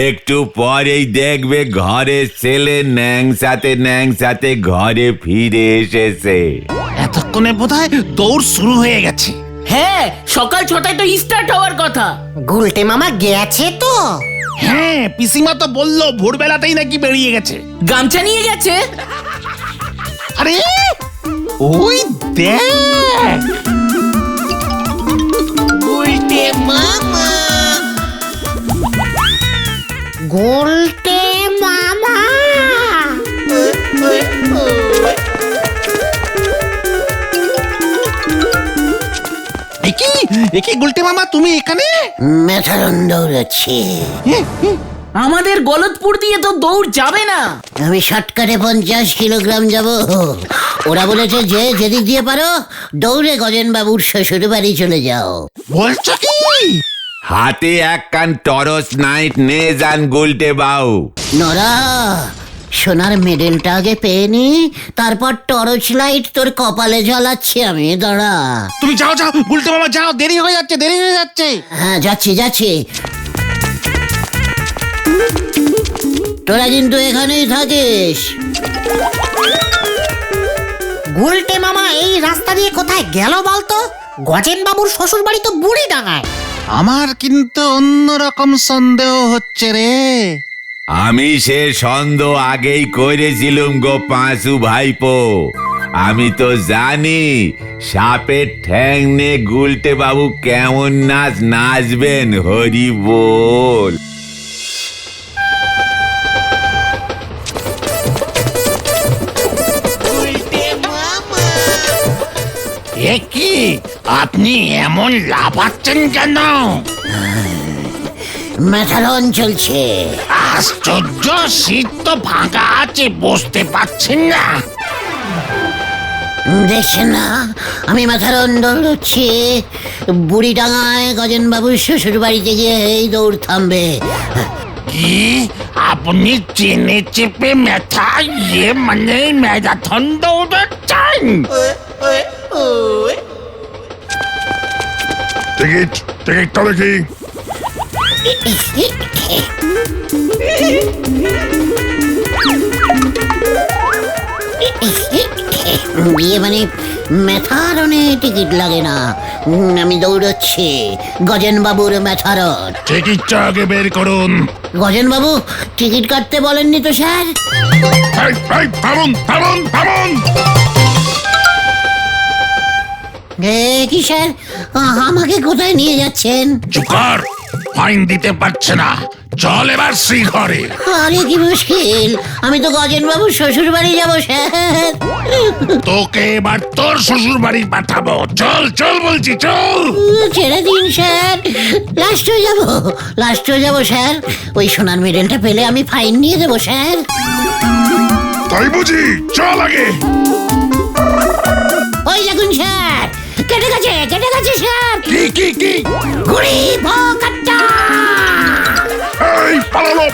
একটু পরেই দেখবে ঘরের ছেলে ন্যাংসাতে ঘরে ফিরে এসেছে। এতক্ষণে বোধহয় দৌড় শুরু হয়ে গেছে। হ্যাঁ সকাল 6টায় তো স্টার্ট হওয়ার কথা। গুলটে মামা গেছে তো? হ্যাঁ পিসিমা তো বললো ভোরবেলাতেই নাকি বেরিয়ে গেছে। গামছা নিয়ে গেছে। আরে ওই দেখ। গুলটে মামা। একি গুলটে মামা তুমি এখানে? মেথারন দৌড়াচ্ছি। আমাদের গলতপুর দিয়ে তো দৌড় যাবে না। আমি শর্টকাটে 50 কিলোগ্রাম যাব। ওরা বলেছে যে যেদিক দিয়ে পারো দৌড়ে গজেন বাবুর শ্বশুর বাড়ি চলে যাও। বলছো কি? হাতে এক কান টরচ নাইট নে যান গুলটে বাউ। নরা সোনার মেডেলটা আগে পেয়ে নি, তারপর টর্চ লাইট তোর কপালে জ্বালাচ্ছি আমি। দাঁড়া। তুমি যাও যাও গুলটে মামা যাও, দেরি হয়ে যাচ্ছে। হ্যাঁ যাচ্ছি। তোরা কিন্তু এখানেই থাকিস। গুলটে মামা এই রাস্তা দিয়ে কোথায় গেল বলতো? গজেন বাবুর শ্বশুর বাড়ি তো বুড়ি ডাঙায়। আমার কিন্তু অন্যরকম সন্দেহ হচ্ছে রে। আমি সে সন্দেহ আগেই করেছিলুম গো পাঁচু ভাইপো। আমি তো জানি সাপের ঠ্যাং নে গুলটে বাবু কেমন নাচবেন। হরি বল। কি আপনি এমন লাফাচ্ছেন কেন? মেথারন চলছে। আশ্চর্য, সিট তো ফাঁকা আছে, বসতে পারছেন না। দেখছেন না আমি মাথার দৌড়চ্ছি, বুড়িডাঙ্গায় গজেন বাবুর শ্বশুর বাড়িতে গিয়ে এই দৌড় থামবে। কি আপনি চেনে চেপে মেথা ইয়ে মানে ম্যারাথন দৌড়াচ্ছেন? টিকিটটা দেখি। ইয়ে মানে মেথারনে টিকিট লাগে না, আমি দৌড়চ্ছি গজেন বাবুর মেথারন। টিকিটটা আগে বের করুন। গজেন বাবু টিকিট কাটতে বলেননি তো স্যার। থামুন থামুন থামুন। কি স্যার, আমাকে কোথায় নিয়ে যাচ্ছেন? চুকার, ফাইন দিতে পারছে না, চল এবার শ্রী ঘরে। আরে কি মুশকিল, আমি তো গজেন বাবুর শ্বশুর বাড়ি যাবো স্যার। তোকে এবার তোর শ্বশুর বাড়ি পাঠাবো, চল চল বলছি চল। ছেড়ে দিন স্যার, লাস্ট হয়ে যাবো স্যার। ওই সোনার মেডেলটা পেলে আমি ফাইন নিয়ে দেবো স্যার। তাই বুঝি, চল আগে। ওই দেখুন স্যার, কেটে গেছে স্যার। কি ঘুড়ি ভোকাট্টা। এই পালালো,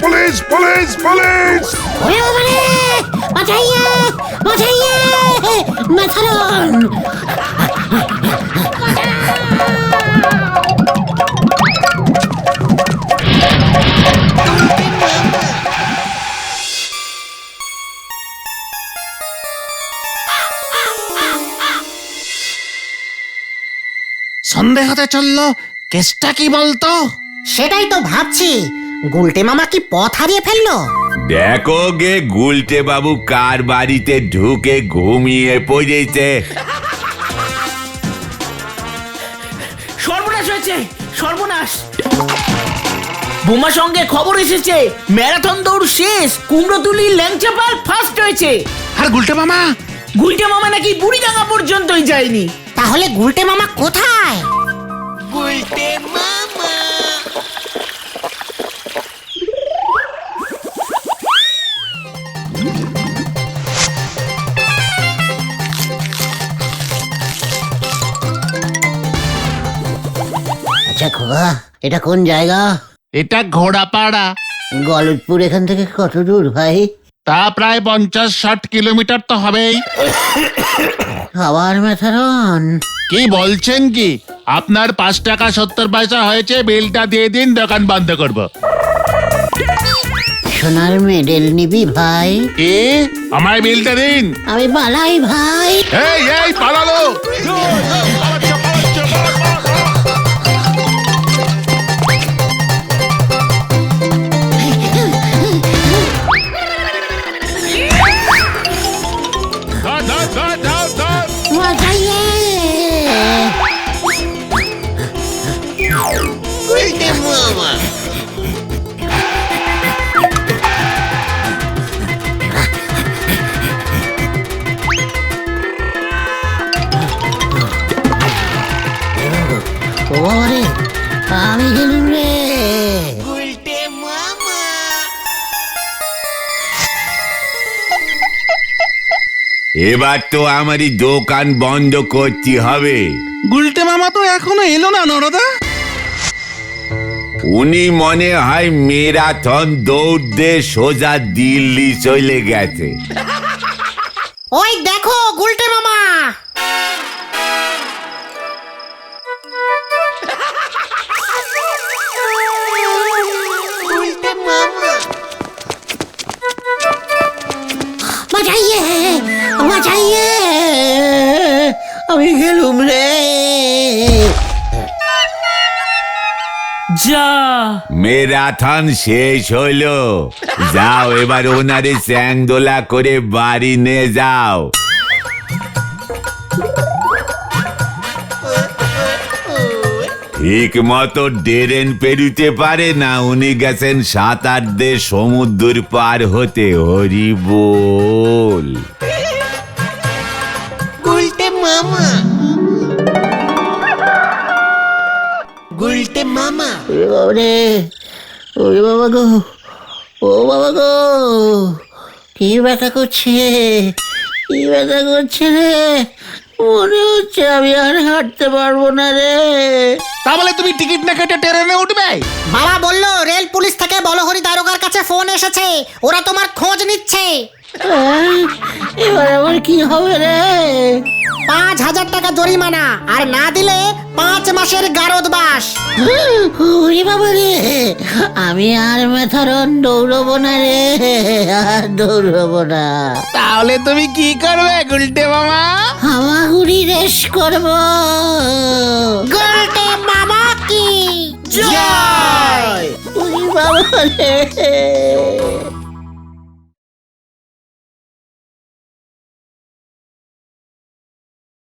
পুলিশ পুলিশ পুলিশ। ওরে বাবারে, বাঁচাইয়ে মাথারন। সন্দেহ হতে চললো, কেসটা কি বলতো? সেটাই তো ভাবছি, গুলটে মামা কি পথ হারিয়ে ফেললো? দেখো গে গুলটে বাবু কার বাড়িতে ঢুকে ঘুমিয়ে পড়েছে। সর্বনাশ হয়েছে, সর্বনাশ। বোমা সঙ্গে খবর এসেছে ম্যারাথন দৌড় শেষ, কুমড়োতুলি ল্যাংচাপাল ফার্স্ট হয়েছে। আর গুলটে মামা? গুলটে মামা নাকি বুড়িডাঙ্গা পর্যন্তই যায়নি। তাহলে গুলটে মামা কোথায়? আচ্ছা খোকা, এটা কোন জায়গা? এটা ঘোড়াপাড়া। গলতপুর এখান থেকে কত দূর ভাই? তা প্রায় 50-60 কিলোমিটার তো হবেই। আবার মেথারন? কি বলছেন কি? আপনার 5 টাকা 70 পয়সা হয়েছে, বিলটা দিয়ে দিন, দোকান বন্ধ করব। সোনার মেডেল নিবি ভাই? এ আমায় বিলটা দিন। আমি পালাই ভাই। এই পালালো। বাঁচাইয়ে। ওরে আমি গেলুম রে। এবার তো আমারই দোকান বন্ধ করতে হবে। গুলটে মামা তো এখনো এলো না নরদা। উনি মনে হয় ম্যারাথন দৌড় দিয়ে সোজা দিল্লি চলে গেছে। ওই দেখো গুলটে মামা। বাঁচাইয়ে, আমি গেলুম রে। যা, ম্যারাথন শেষ হলো। যাও এবার ওনারে চ্যাংদোলা করে বাড়ি নিয়ে যাও। ঠিক মতো ডেরেন পেরুতে পারে না, উনি গেছেন 7-8 দেশ সমুদ্র পার হতে। হরি বল। গুলটে মামা, গুলটে মামা। ওরে বাবা গো, ও বাবা গো, কি ব্যথা করছে, কি ব্যথা করছে রে, মনে হচ্ছে আমি আর হাঁটতে পারবো না রে। তাহলে তুমি টিকিট না কেটে ট্রেনে উঠবে? বাবা বললো রেল পুলিশ থেকে বলহরি দারোগার কাছে ফোন এসেছে, ওরা তোমার খোঁজ নিচ্ছে। এবার আমার কি হবে রে? 5,000 টাকা জরিমানা, আর না দিলে 5 মাসের গারদবাস। ওরে বাবা রে, আমি আর মেথরন দৌড়বো না রে, আর দৌড়বো না। তাহলে তুমি কি করবে গুলটে মামা? হামাগুড়ি রেস করবো। গুলটে মামা কি জয়! ওরে বাবা রে।